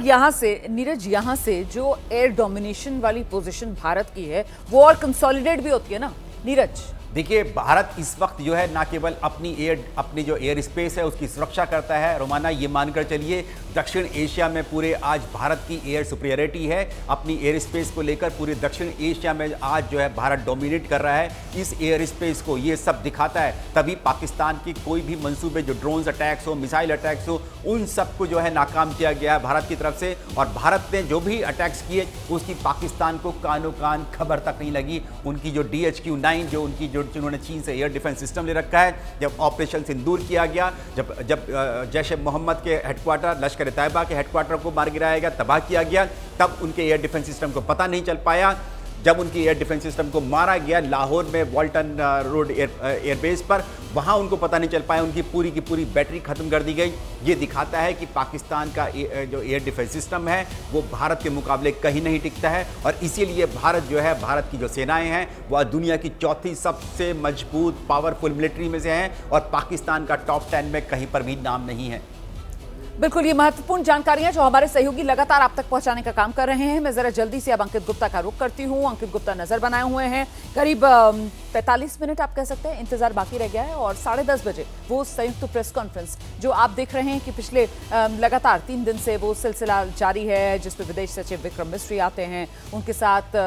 यहाँ से नीरज, यहाँ से जो एयर डोमिनेशन वाली पोजीशन भारत की है वो और कंसोलिडेट भी होती है ना नीरज। देखिए, भारत इस वक्त जो है ना केवल अपनी जो एयर स्पेस है उसकी सुरक्षा करता है रोमाना, ये मानकर चलिए दक्षिण एशिया में पूरे आज भारत की एयर सुपीरियरिटी है। अपनी एयर स्पेस को लेकर पूरे दक्षिण एशिया में आज जो है भारत डोमिनेट कर रहा है। इस एयर स्पेस को ये सब दिखाता है, तभी पाकिस्तान की कोई भी मंसूबे, जो ड्रोन्स अटैक्स हो, मिसाइल अटैक्स हो, उन सबको जो है नाकाम किया गया है भारत की तरफ से। और भारत ने जो भी अटैक्स किए उसकी पाकिस्तान को कानो कान खबर तक नहीं लगी। उनकी जो DHQ-9 जो उनकी जिन्होंने चीन से एयर डिफेंस सिस्टम ले रखा है, जब ऑपरेशन सिंदूर किया गया, जब जैश-ए-मोहम्मद के हेडक्वार्टर, लश्कर-ए-तैयबा के हेडक्वार्टर को मार गिराया गया, तबाह किया गया, तब उनके एयर डिफेंस सिस्टम को पता नहीं चल पाया। जब उनकी एयर डिफेंस सिस्टम को मारा गया लाहौर में वॉल्टन रोड एयरबेस पर, वहाँ उनको पता नहीं चल पाया, उनकी पूरी की पूरी बैटरी खत्म कर दी गई। ये दिखाता है कि पाकिस्तान का जो एयर डिफेंस सिस्टम है वो भारत के मुकाबले कहीं नहीं टिकता है। और इसीलिए भारत जो है, भारत की जो सेनाएं हैं वह दुनिया की चौथी सबसे मजबूत पावरफुल मिलिट्री में से हैं, और पाकिस्तान का टॉप 10 में कहीं पर भी नाम नहीं है। बिल्कुल, ये महत्वपूर्ण जानकारियां जो हमारे सहयोगी लगातार आप तक पहुंचाने का काम कर रहे हैं। मैं जरा जल्दी से अब अंकित गुप्ता का रुख करती हूं। अंकित गुप्ता नजर बनाए हुए हैं, करीब 45 मिनट आप कह सकते हैं इंतजार बाकी रह गया है, और 10:30 बजे वो संयुक्त प्रेस कॉन्फ्रेंस जो आप देख रहे हैं कि पिछले लगातार 3 दिन से वो सिलसिला जारी है, जिसमें विदेश सचिव विक्रम मिस्री आते हैं, उनके साथ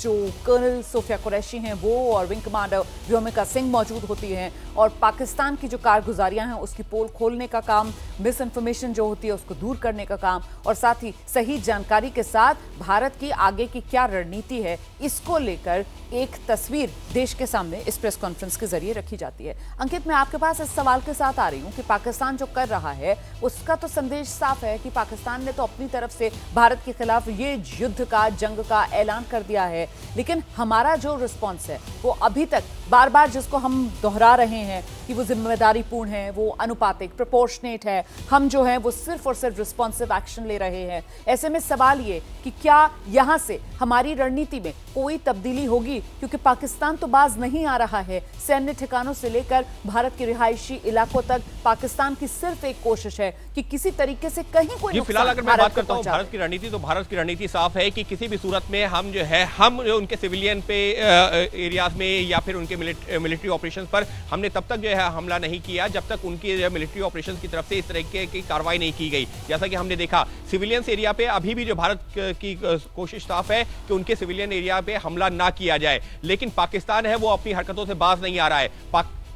जो कर्नल सोफिया कुरैशी हैं वो और विंग कमांडर व्योमिका सिंह मौजूद होती हैं, और पाकिस्तान की जो कारगुजारियां हैं उसकी पोल खोलने का काम, मिस इन्फॉर्मेशन जो होती है उसको दूर करने का काम, और साथ ही सही जानकारी के साथ भारत की आगे की क्या रणनीति है इसको लेकर एक तस्वीर देश के सामने इस प्रेस कॉन्फ्रेंस के जरिए रखी जाती है। अंकित, मैं आपके पास इस सवाल के साथ आ रही हूं कि पाकिस्तान जो कर रहा है उसका तो संदेश साफ है कि पाकिस्तान ने तो अपनी तरफ से भारत के खिलाफ ये युद्ध का, जंग का ऐलान कर दिया है, लेकिन हमारा जो रिस्पॉन्स है वो अभी तक बार बार जिसको हम दोहरा रहे हैं कि वो जिम्मेदारीपूर्ण है, वो अनुपातिक, प्रोपोर्शनेट है, हम जो है वो सिर्फ और सिर्फ रिस्पॉन्सिव एक्शन ले रहे हैं। ऐसे में सवाल ये कि क्या यहां से हमारी रणनीति में कोई तब्दीली होगी, क्योंकि पाकिस्तान तो बाज नहीं आ रहा है। सैन्य ठिकानों से लेकर भारत के रिहायशी इलाकों तक पाकिस्तान की सिर्फ एक कोशिश है कि किसी तरीके से कहीं कोई फिलहाल अगर मैं बात करता हूं भारत की रणनीति, तो भारत की रणनीति साफ है कि किसी भी सूरत में हम जो है, हम उनके सिविलियन पे एरियाज में या फिर उनके मिलिट्री ऑपरेशंस पर हमने तब तक जो है हमला नहीं किया जब तक उनकी मिलिट्री ऑपरेशंस की तरफ से इस तरह की कार्रवाई नहीं की गई। जैसा कि हमने देखा सिविलियंस एरिया पे अभी भी जो भारत की कोशिश साफ है कि उनके सिविलियन एरिया पे हमला ना किया जाए, लेकिन पाकिस्तान है वो अपनी हरकतों से बाज नहीं आ रहा है।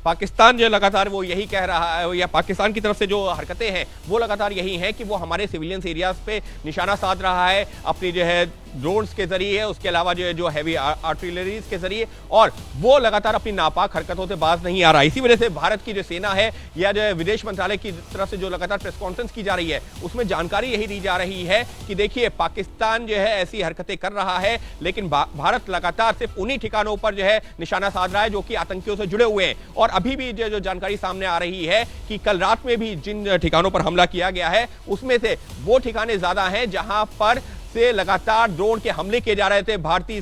पाकिस्तान जो लगातार वो यही कह रहा है, या पाकिस्तान की तरफ से जो हरकतें हैं वो लगातार यही है कि वो हमारे सिविलियंस एरियाज पे निशाना साध रहा है, अपनी जो है ड्रोन्स के जरिए, उसके अलावा जो हैवी आर्टिलरीज के जरिए, और वो लगातार अपनी नापाक हरकतों से बाज नहीं आ रहा। इसी वजह से भारत की जो सेना है या जो विदेश मंत्रालय की तरफ से जो लगातार प्रेस कॉन्फ्रेंस की जा रही है, उसमें जानकारी यही दी जा रही है कि देखिए पाकिस्तान जो है ऐसी हरकतें कर रहा है, लेकिन भारत लगातार सिर्फ उन्हीं ठिकानों पर जो है निशाना साध रहा है जो कि आतंकियों से जुड़े हुए हैं। और अभी भी जो जानकारी सामने आ रही है कि कल रात में भी जिन ठिकानों पर हमला किया गया है, उसमें से वो ठिकाने ज्यादा हैं जहां पर से लगातार ड्रोन के हमले किए जा रहे थे भारतीय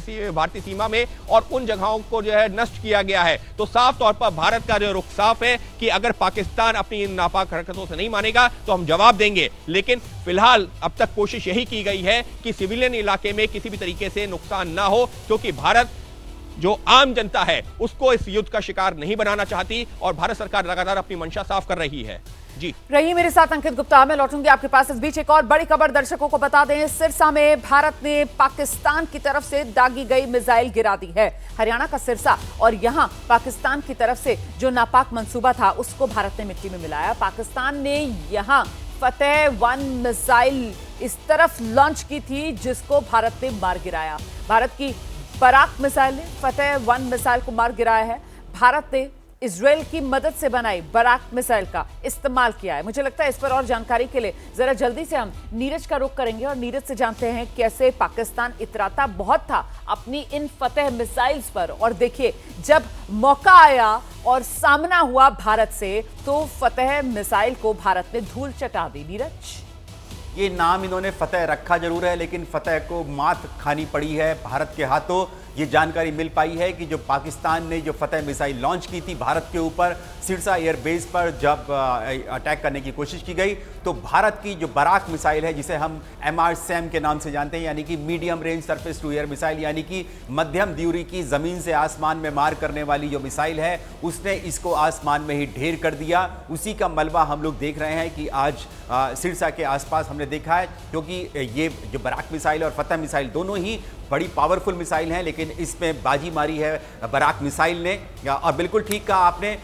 सीमा में, और उन जगहों को जो है नष्ट किया गया है। तो साफ तौर पर भारत का जो रुख साफ है कि अगर पाकिस्तान अपनी नापाक हरकतों से नहीं मानेगा तो हम जवाब देंगे। लेकिन फिलहाल अब तक कोशिश यही की गई है कि सिविलियन इलाके में किसी भी तरीके से नुकसान ना हो, क्योंकि भारत जो आम जनता है उसको इस युद्ध का शिकार नहीं बनाना चाहती, और भारत सरकार लगातार अपनी मंशा साफ कर रही है। जी रहिए मेरे साथ अंकित गुप्ता, मैं लौटूंगी आपके पास। इस बीच एक और बड़ी खबर दर्शकों को बता दें, सिरसा में भारत ने पाकिस्तान की तरफ से दागी गई मिसाइल गिरा दी है। हरियाणा का सिरसा, और यहां पाकिस्तान की तरफ से जो नापाक मंसूबा था उसको भारत ने मिट्टी में मिलाया। पाकिस्तान ने यहां फतेह-1 मिसाइल इस तरफ लॉन्च की थी जिसको भारत ने मार गिराया। भारत की बराक मिसाइल ने फतेह-1 मिसाइल को मार गिराया है। भारत ने इजराइल की मदद से बनाई बराक मिसाइल का इस्तेमाल किया है। मुझे लगता है इस पर और जानकारी के लिए जरा जल्दी से हम नीरज का रुख करेंगे और नीरज से जानते हैं कैसे पाकिस्तान इतराता बहुत था अपनी इन फतेह मिसाइल्स पर। और देखिए जब मौका आया और सामना हुआ भारत से, तो फतेह मिसाइल को भारत ने धूल चटा दी। नीरज, ये नाम इन्होंने फतेह रखा जरूर है, लेकिन फतेह को मात खानी पड़ी है भारत के हाथों। ये जानकारी मिल पाई है कि जो पाकिस्तान ने जो फतेह मिसाइल लॉन्च की थी भारत के ऊपर, सिरसा एयरबेस पर जब अटैक करने की कोशिश की गई, तो भारत की जो बराक मिसाइल है, जिसे हम MRSAM के नाम से जानते हैं, यानी कि medium range surface to air missile, यानी कि मध्यम दूरी की ज़मीन से आसमान में मार करने वाली जो मिसाइल है, उसने इसको आसमान में ही ढेर कर दिया। उसी का मलबा हम लोग देख रहे हैं कि आज सिरसा के आसपास हमने देखा है, क्योंकि ये जो बराक मिसाइल और फतेह मिसाइल दोनों ही बड़ी पावरफुल मिसाइल हैं, लेकिन इसमें बाजी मारी है बराक मिसाइल ने। और बिल्कुल ठीक कहा आपने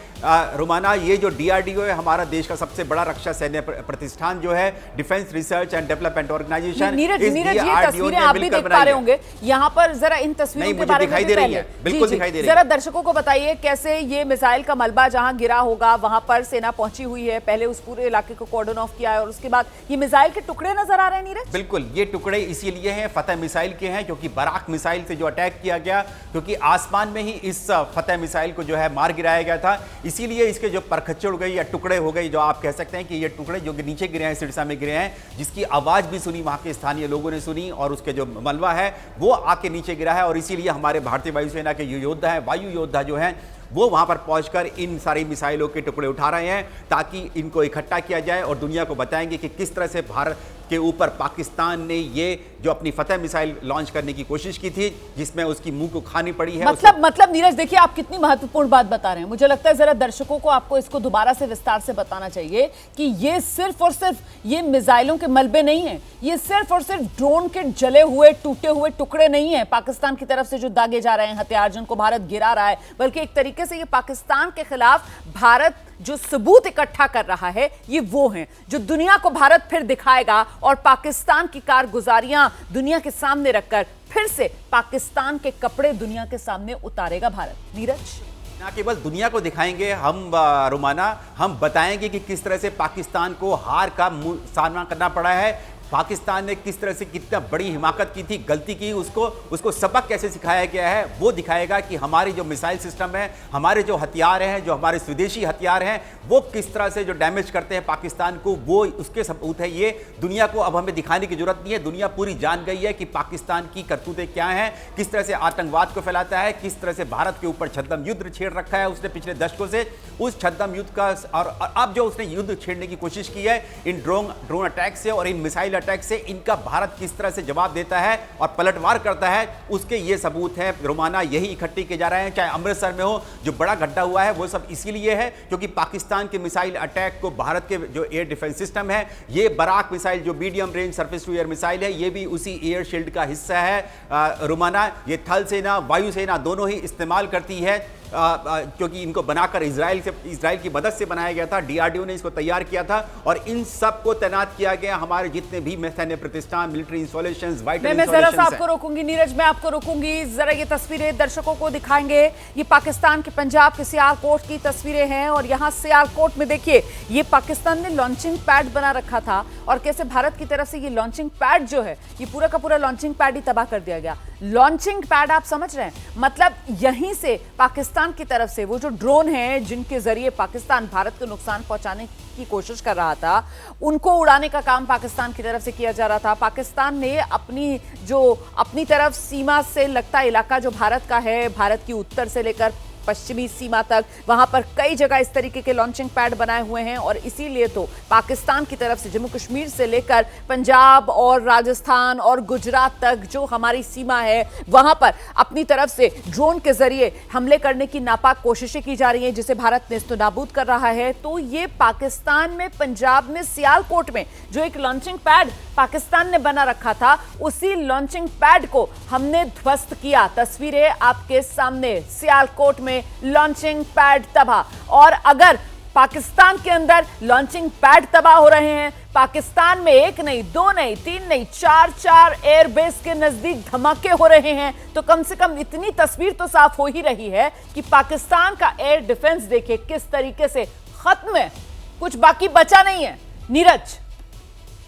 रोमाना, ये जो DRDO है, हमारा देश का सबसे बड़ा रक्षा सैन्य प्रतिष्ठान जो है, defence research and development organisation. Neeraj, ये तस्वीरें आप भी देख पा रहे होंगे यहाँ पर, जरा इन तस्वीरों के बारे में दिखाई दे रही है, बिल्कुल दिखाई दे रही है। जरा दर्शकों को बताइए कैसे ये मिसाइल का मलबा जहां गिरा होगा वहां पर सेना पहुंची हुई है, पहले उस पूरे इलाके को कॉर्डन ऑफ किया है और उसके बाद ये मिसाइल के टुकड़े नजर आ रहे हैं। नीरज, बिल्कुल, ये टुकड़े इसीलिए हैं फतेह मिसाइल के हैं, क्योंकि बराक मिसाइल से जो अटैक किया गया, क्योंकि आसमान में ही इस फतेह मिसाइल को जो है मार गिराया गया था, इसीलिए इसके जो परखच्चे उड़ गई या टुकड़े हो गए, जो आप कह सकते हैं कि ये टुकड़े जो नीचे गिरे हैं, सिरसा में गिरे हैं, जिसकी आवाज भी सुनी वहां के स्थानीय लोगों ने सुनी, और उसके जो मलबा है वो आके नीचे गिरा है। और इसीलिए हमारे भारतीय वायुसेना के योद्धा हैं, वायु योद्धा जो हैं, वो वहां पर पहुंचकर इन सारी मिसाइलों के टुकड़े उठा रहे हैं, ताकि इनको इकट्ठा किया जाए और दुनिया को बताएंगे कि किस तरह से भारत के ऊपर पाकिस्तान ने ये जो अपनी फतेह मिसाइल लॉन्च करने की कोशिश की थी, जिसमें उसकी मुंह को खानी पड़ी है। मतलब नीरज, देखिए आप कितनी महत्वपूर्ण बात बता रहे हैं। मुझे लगता है जरा दर्शकों को आपको इसको दोबारा से विस्तार से बताना चाहिए कि ये सिर्फ और सिर्फ ये मिसाइलों के मलबे नहीं है, ये सिर्फ और सिर्फ ड्रोन के जले हुए टूटे हुए टुकड़े नहीं है पाकिस्तान की तरफ से जो दागे जा रहे हैं हथियार, जिनको भारत गिरा रहा है, बल्कि एक तरीके से ये पाकिस्तान के खिलाफ भारत जो सबूत इकट्ठा कर रहा है, ये वो हैं जो दुनिया को भारत फिर दिखाएगा और पाकिस्तान की कारगुजारियां दुनिया के सामने रखकर फिर से पाकिस्तान के कपड़े दुनिया के सामने उतारेगा भारत। नीरज, ना केवल दुनिया को दिखाएंगे हम रोमाना, हम बताएंगे कि किस तरह से पाकिस्तान को हार का सामना करना पड़ा है, पाकिस्तान ने किस तरह से कितना बड़ी हिमाकत की थी, गलती की, उसको सबक कैसे सिखाया गया है, वो दिखाएगा कि हमारी जो मिसाइल सिस्टम है, हमारे जो हथियार हैं, जो हमारे स्वदेशी हथियार हैं, वो किस तरह से जो डैमेज करते हैं पाकिस्तान को, वो उसके सबूत है। ये दुनिया को अब हमें दिखाने की जरूरत नहीं है, दुनिया पूरी जान गई है कि पाकिस्तान की करतूतें क्या हैं, किस तरह से आतंकवाद को फैलाता है, किस तरह से भारत के ऊपर छद्म युद्ध छेड़ रखा है उसने पिछले दशकों से। उस छद्म युद्ध का और अब जो उसने युद्ध छेड़ने की कोशिश की है इन ड्रोन अटैक से और इन मिसाइल अटैक से, इनका भारत किस तरह से जवाब देता है और पलटवार करता है, उसके ये सबूत है रोमाना। यही इकट्ठी किए जा रहे हैं, चाहे अमृतसर में हो जो बड़ा गड्ढा हुआ है, वो सब इसीलिए है क्योंकि पाकिस्तान के मिसाइल अटैक को भारत के जो एयर डिफेंस सिस्टम है, ये बराक मिसाइल जो medium range surface to air missile है, ये भी उसी एयर शील्ड का हिस्सा है रोमाना। ये थल सेना वायुसेना दोनों ही इस्तेमाल करती है। क्योंकि इनको बनाकर इजराइल की मदद से बनाया गया था। डीआरडीओ ने इसको तैयार किया था और इन सब को तैनात किया गया हमारे जितने भी सैन्य प्रतिष्ठान, मिलिट्री इंस्टॉलेशंस, वाइटल मैं जरा सा आपको रोकूंगी नीरज, मैं आपको रोकूंगी। जरा ये तस्वीरें दर्शकों को दिखाएंगे। ये पाकिस्तान के पंजाब के सियालकोट की तस्वीरें हैं और यहाँ सियालकोट में देखिए ये पाकिस्तान ने लॉन्चिंग पैड बना रखा था और कैसे भारत की तरफ से ये लॉन्चिंग पैड जो है ये पूरा का पूरा लॉन्चिंग पैड ही तबाह कर दिया गया। लॉन्चिंग पैड आप समझ रहे हैं, मतलब यहीं से पाकिस्तान की तरफ से वो जो ड्रोन हैं जिनके जरिए पाकिस्तान भारत को नुकसान पहुंचाने की कोशिश कर रहा था, उनको उड़ाने का काम पाकिस्तान की तरफ से किया जा रहा था। पाकिस्तान ने अपनी तरफ सीमा से लगता इलाका जो भारत का है, भारत की उत्तर से लेकर पश्चिमी सीमा तक, वहां पर कई जगह इस तरीके के लॉन्चिंग पैड बनाए हुए हैं और इसीलिए तो पाकिस्तान की तरफ से जम्मू कश्मीर से लेकर पंजाब और राजस्थान और गुजरात तक जो हमारी सीमा है वहां पर अपनी तरफ से ड्रोन के जरिए हमले करने की नापाक कोशिशें की जा रही हैं जिसे भारत नेस्तनाबूद कर रहा है। तो ये पाकिस्तान में पंजाब में सियालकोट में जो एक लॉन्चिंग पैड पाकिस्तान ने बना रखा था, उसी लॉन्चिंग पैड को हमने ध्वस्त किया। तस्वीरें आपके सामने, सियालकोट में लॉन्चिंग पैड तबाह। और अगर पाकिस्तान के अंदर लॉन्चिंग पैड तबाह हो रहे हैं, पाकिस्तान में एक नहीं, दो नहीं, तीन नहीं, चार एयरबेस के नजदीक धमाके हो रहे हैं, तो कम से कम इतनी तस्वीर तो साफ हो ही रही है कि पाकिस्तान का एयर डिफेंस देखिए किस तरीके से खत्म है, कुछ बाकी बचा नहीं है। नीरज,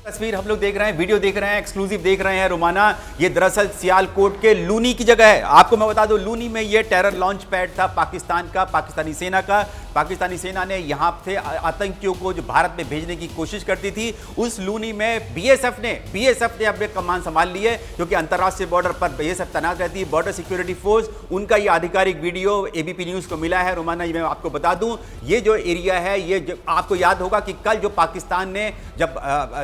तस्वीर हम लोग देख रहे हैं, वीडियो देख रहे हैं, एक्सक्लूसिव देख रहे हैं रोमाना। ये दरअसल सियालकोट के लूनी की जगह है। आपको मैं बता दूं, लूनी में ये टेरर लॉन्च पैड था पाकिस्तान का, पाकिस्तानी सेना का। पाकिस्तानी सेना ने यहां से आतंकियों को जो भारत में भेजने की कोशिश करती थी, उस लूनी में बीएसएफ ने अपने कमान संभाल ली है, क्योंकि अंतर्राष्ट्रीय बॉर्डर पर बीएसएफ तैनात रहती है, बॉर्डर सिक्योरिटी फोर्स। उनका ये आधिकारिक वीडियो एबीपी न्यूज को मिला है रोमाना। ये मैं आपको बता दूं, ये जो एरिया है, ये आपको याद होगा कि कल जो पाकिस्तान ने जब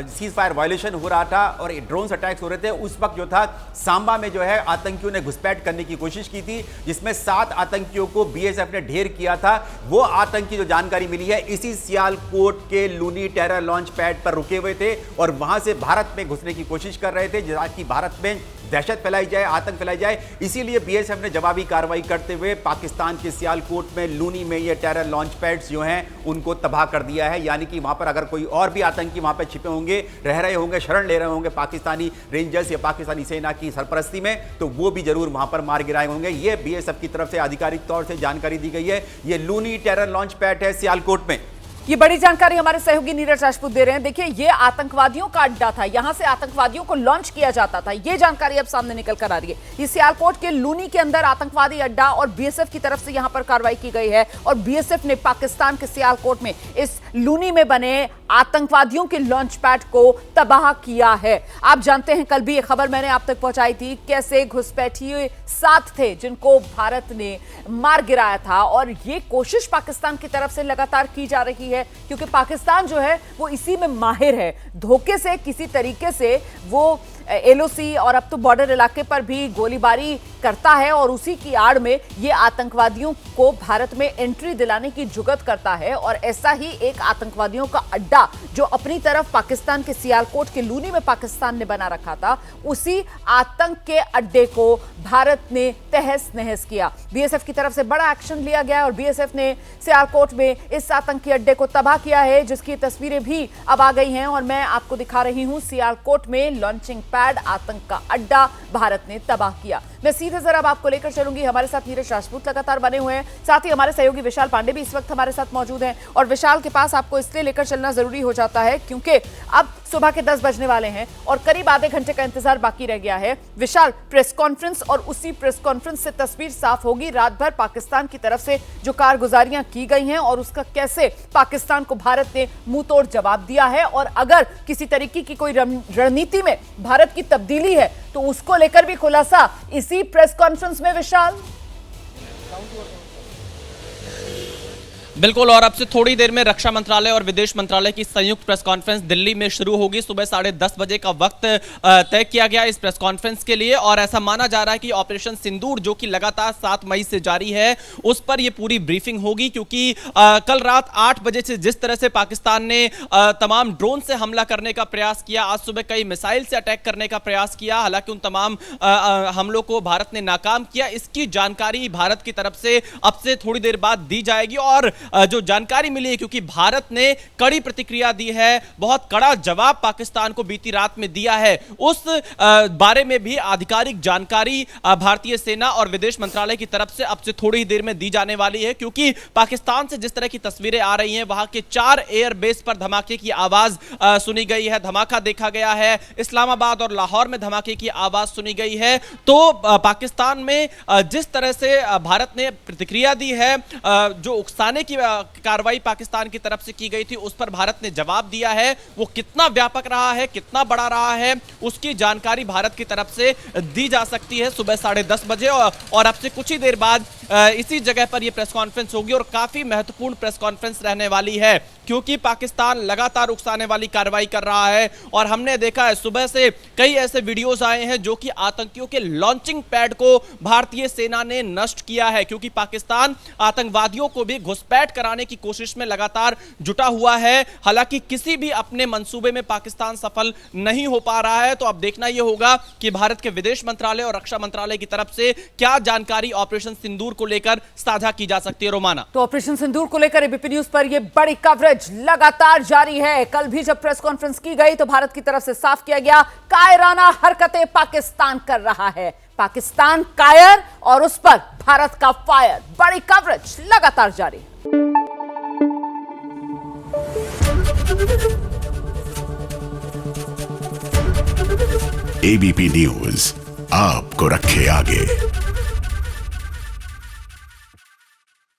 सीज फायर वायलेशन हो रहा था और ड्रोन अटैक्स हो रहे थे, उस वक्त जो था सांबा में जो है आतंकियों ने घुसपैठ करने की कोशिश की थी, जिसमें 7 आतंकियों को बीएसएफ ने ढेर किया था। वो आतंकी जो जानकारी मिली है इसी सियालकोट के लूनी टेरर लॉन्च पैड पर रुके हुए थे और वहां से भारत में घुसने की कोशिश कर रहे थे, ताकि भारत में दहशत फैलाई जाए, आतंक फैलाई जाए। इसीलिए बीएसएफ ने जवाबी कार्रवाई करते हुए पाकिस्तान के सियालकोट में लूनी में ये टेरर लॉन्च पैड्स जो हैं उनको तबाह कर दिया है। यानी कि वहां पर अगर कोई और भी आतंकी वहां पर छिपे होंगे, रह रहे होंगे, शरण ले रहे होंगे पाकिस्तानी रेंजर्स या पाकिस्तानी सेना की सरपरस्ती में, तो वो भी जरूर वहां पर मार गिराए होंगे। ये बीएसएफ की तरफ से आधिकारिक तौर से जानकारी दी गई है। ये लूनी टेरर लॉन्च पैड है सियालकोट में। ये बड़ी जानकारी हमारे सहयोगी नीरज राजपूत दे रहे हैं। देखिए, ये आतंकवादियों का अड्डा था, यहां से आतंकवादियों को लॉन्च किया जाता था। ये जानकारी अब सामने निकल कर आ रही है। ये सियालकोट के लूनी के अंदर आतंकवादी अड्डा और बीएसएफ की तरफ से यहां पर कार्रवाई की गई है और बीएसएफ ने पाकिस्तान के सियालकोट में इस लूनी में बने आतंकवादियों के लॉन्च पैड को तबाह किया है। आप जानते हैं, कल भी ये खबर मैंने आप तक पहुंचाई थी, कैसे घुसपैठिए 7 थे जिनको भारत ने मार गिराया था और ये कोशिश पाकिस्तान की तरफ से लगातार की जा रही है, क्योंकि पाकिस्तान जो है वो इसी में माहिर है। धोखे से किसी तरीके से वो एलओसी और अब तो बॉर्डर इलाके पर भी गोलीबारी करता है और उसी की आड़ में ये आतंकवादियों को भारत में एंट्री दिलाने की जुगत करता है। और ऐसा ही एक आतंकवादियों का अड्डा जो अपनी तरफ पाकिस्तान के सियालकोट के लूनी में पाकिस्तान ने बना रखा था, उसी आतंक के अड्डे को भारत ने तहस नहस किया। बीएसएफ की तरफ से बड़ा एक्शन लिया गया और बीएसएफ ने सियालकोट में इस आतंकी अड्डे को तबाह किया है, जिसकी तस्वीरें भी अब आ गई हैं और मैं आपको दिखा रही हूं। सियालकोट में लॉन्चिंग पैड, आतंक का अड्डा भारत ने तबाह किया। मैं सीधे जरा आपको लेकर चलूंगी। हमारे साथ नीरज राजपूत लगातार बने हुए हैं, साथ ही हमारे सहयोगी विशाल पांडे भी इस वक्त हमारे साथ मौजूद हैं। और विशाल के पास आपको इसलिए लेकर चलना जरूरी हो जाता है क्योंकि अब सुबह के 10 बजने वाले हैं और करीब आधे घंटे का इंतजार बाकी रह गया है। विशाल, प्रेस कॉन्फ्रेंस और उसी प्रेस कॉन्फ्रेंस से तस्वीर साफ होगी रात भर पाकिस्तान की तरफ से जो कारगुजारियां की गई हैं और उसका कैसे पाकिस्तान को भारत ने मुंह तोड़ जवाब दिया है। और अगर किसी तरीके की कोई रणनीति में भारत की तब्दीली है तो उसको लेकर भी खुलासा इसी प्रेस कॉन्फ्रेंस में। विशाल, बिल्कुल, और अब से थोड़ी देर में रक्षा मंत्रालय और विदेश मंत्रालय की संयुक्त प्रेस कॉन्फ्रेंस दिल्ली में शुरू होगी। सुबह 10:30 बजे का वक्त तय किया गया इस प्रेस कॉन्फ्रेंस के लिए, और ऐसा माना जा रहा है कि ऑपरेशन सिंदूर जो कि लगातार 7 मई से जारी है उस पर यह पूरी ब्रीफिंग होगी, क्योंकि कल रात 8 बजे से जिस तरह से पाकिस्तान ने तमाम ड्रोन से हमला करने का प्रयास किया, आज सुबह कई मिसाइल से अटैक करने का प्रयास किया, हालांकि उन तमाम हमलों को भारत ने नाकाम किया। इसकी जानकारी भारत की तरफ से अब से थोड़ी देर बाद दी जाएगी, और जो जानकारी मिली है, क्योंकि भारत ने कड़ी प्रतिक्रिया दी है, बहुत कड़ा जवाब पाकिस्तान को बीती रात में दिया है, उस बारे में भी आधिकारिक जानकारी भारतीय सेना और विदेश मंत्रालय की तरफ से अब से थोड़ी देर में दी जाने वाली है। क्योंकि पाकिस्तान से जिस तरह की तस्वीरें आ रही हैं, वहां के 4 एयरबेस पर धमाके की आवाज सुनी गई है, धमाका देखा गया है, इस्लामाबाद और लाहौर में धमाके की आवाज सुनी गई है। तो पाकिस्तान में जिस तरह से भारत ने प्रतिक्रिया दी है, जो उकसाने की कार्रवाई पाकिस्तान की तरफ से की गई थी उस पर भारत ने जवाब दिया है, वो कितना व्यापक रहा है, कितना बड़ा रहा है, उसकी जानकारी भारत की तरफ से दी जा सकती है सुबह 10:30 बजे, और अब से कुछ ही देर बाद इसी जगह पर यह प्रेस कॉन्फ्रेंस होगी, और काफी महत्वपूर्ण प्रेस कॉन्फ्रेंस रहने वाली है, क्योंकि पाकिस्तान लगातार उकसाने वाली कार्रवाई कर रहा है। और हमने देखा है सुबह से कई ऐसे वीडियोस आए हैं जो कि आतंकियों के लॉन्चिंग पैड को भारतीय सेना ने नष्ट किया है, क्योंकि पाकिस्तान आतंकवादियों को भी घुसपैठ कराने की कोशिश में लगातार जुटा हुआ है। हालांकि किसी भी अपने मंसूबे में पाकिस्तान सफल नहीं हो पा रहा है। तो अब देखना यह होगा कि भारत के विदेश मंत्रालय और रक्षा मंत्रालय की तरफ से क्या जानकारी ऑपरेशन सिंदूर को लेकर साझा की जा सकती है। रोमाना, तो ऑपरेशन सिंदूर को लेकर एबीपी न्यूज पर यह बड़ी कवरेज लगातार जारी है। कल भी जब प्रेस कॉन्फ्रेंस की गई तो भारत की तरफ से साफ किया गया, कायराना हरकतें पाकिस्तान कर रहा है, पाकिस्तान कायर और उस पर भारत का फायर। बड़ी कवरेज लगातार जारी। एबीपी न्यूज आपको रखे आगे।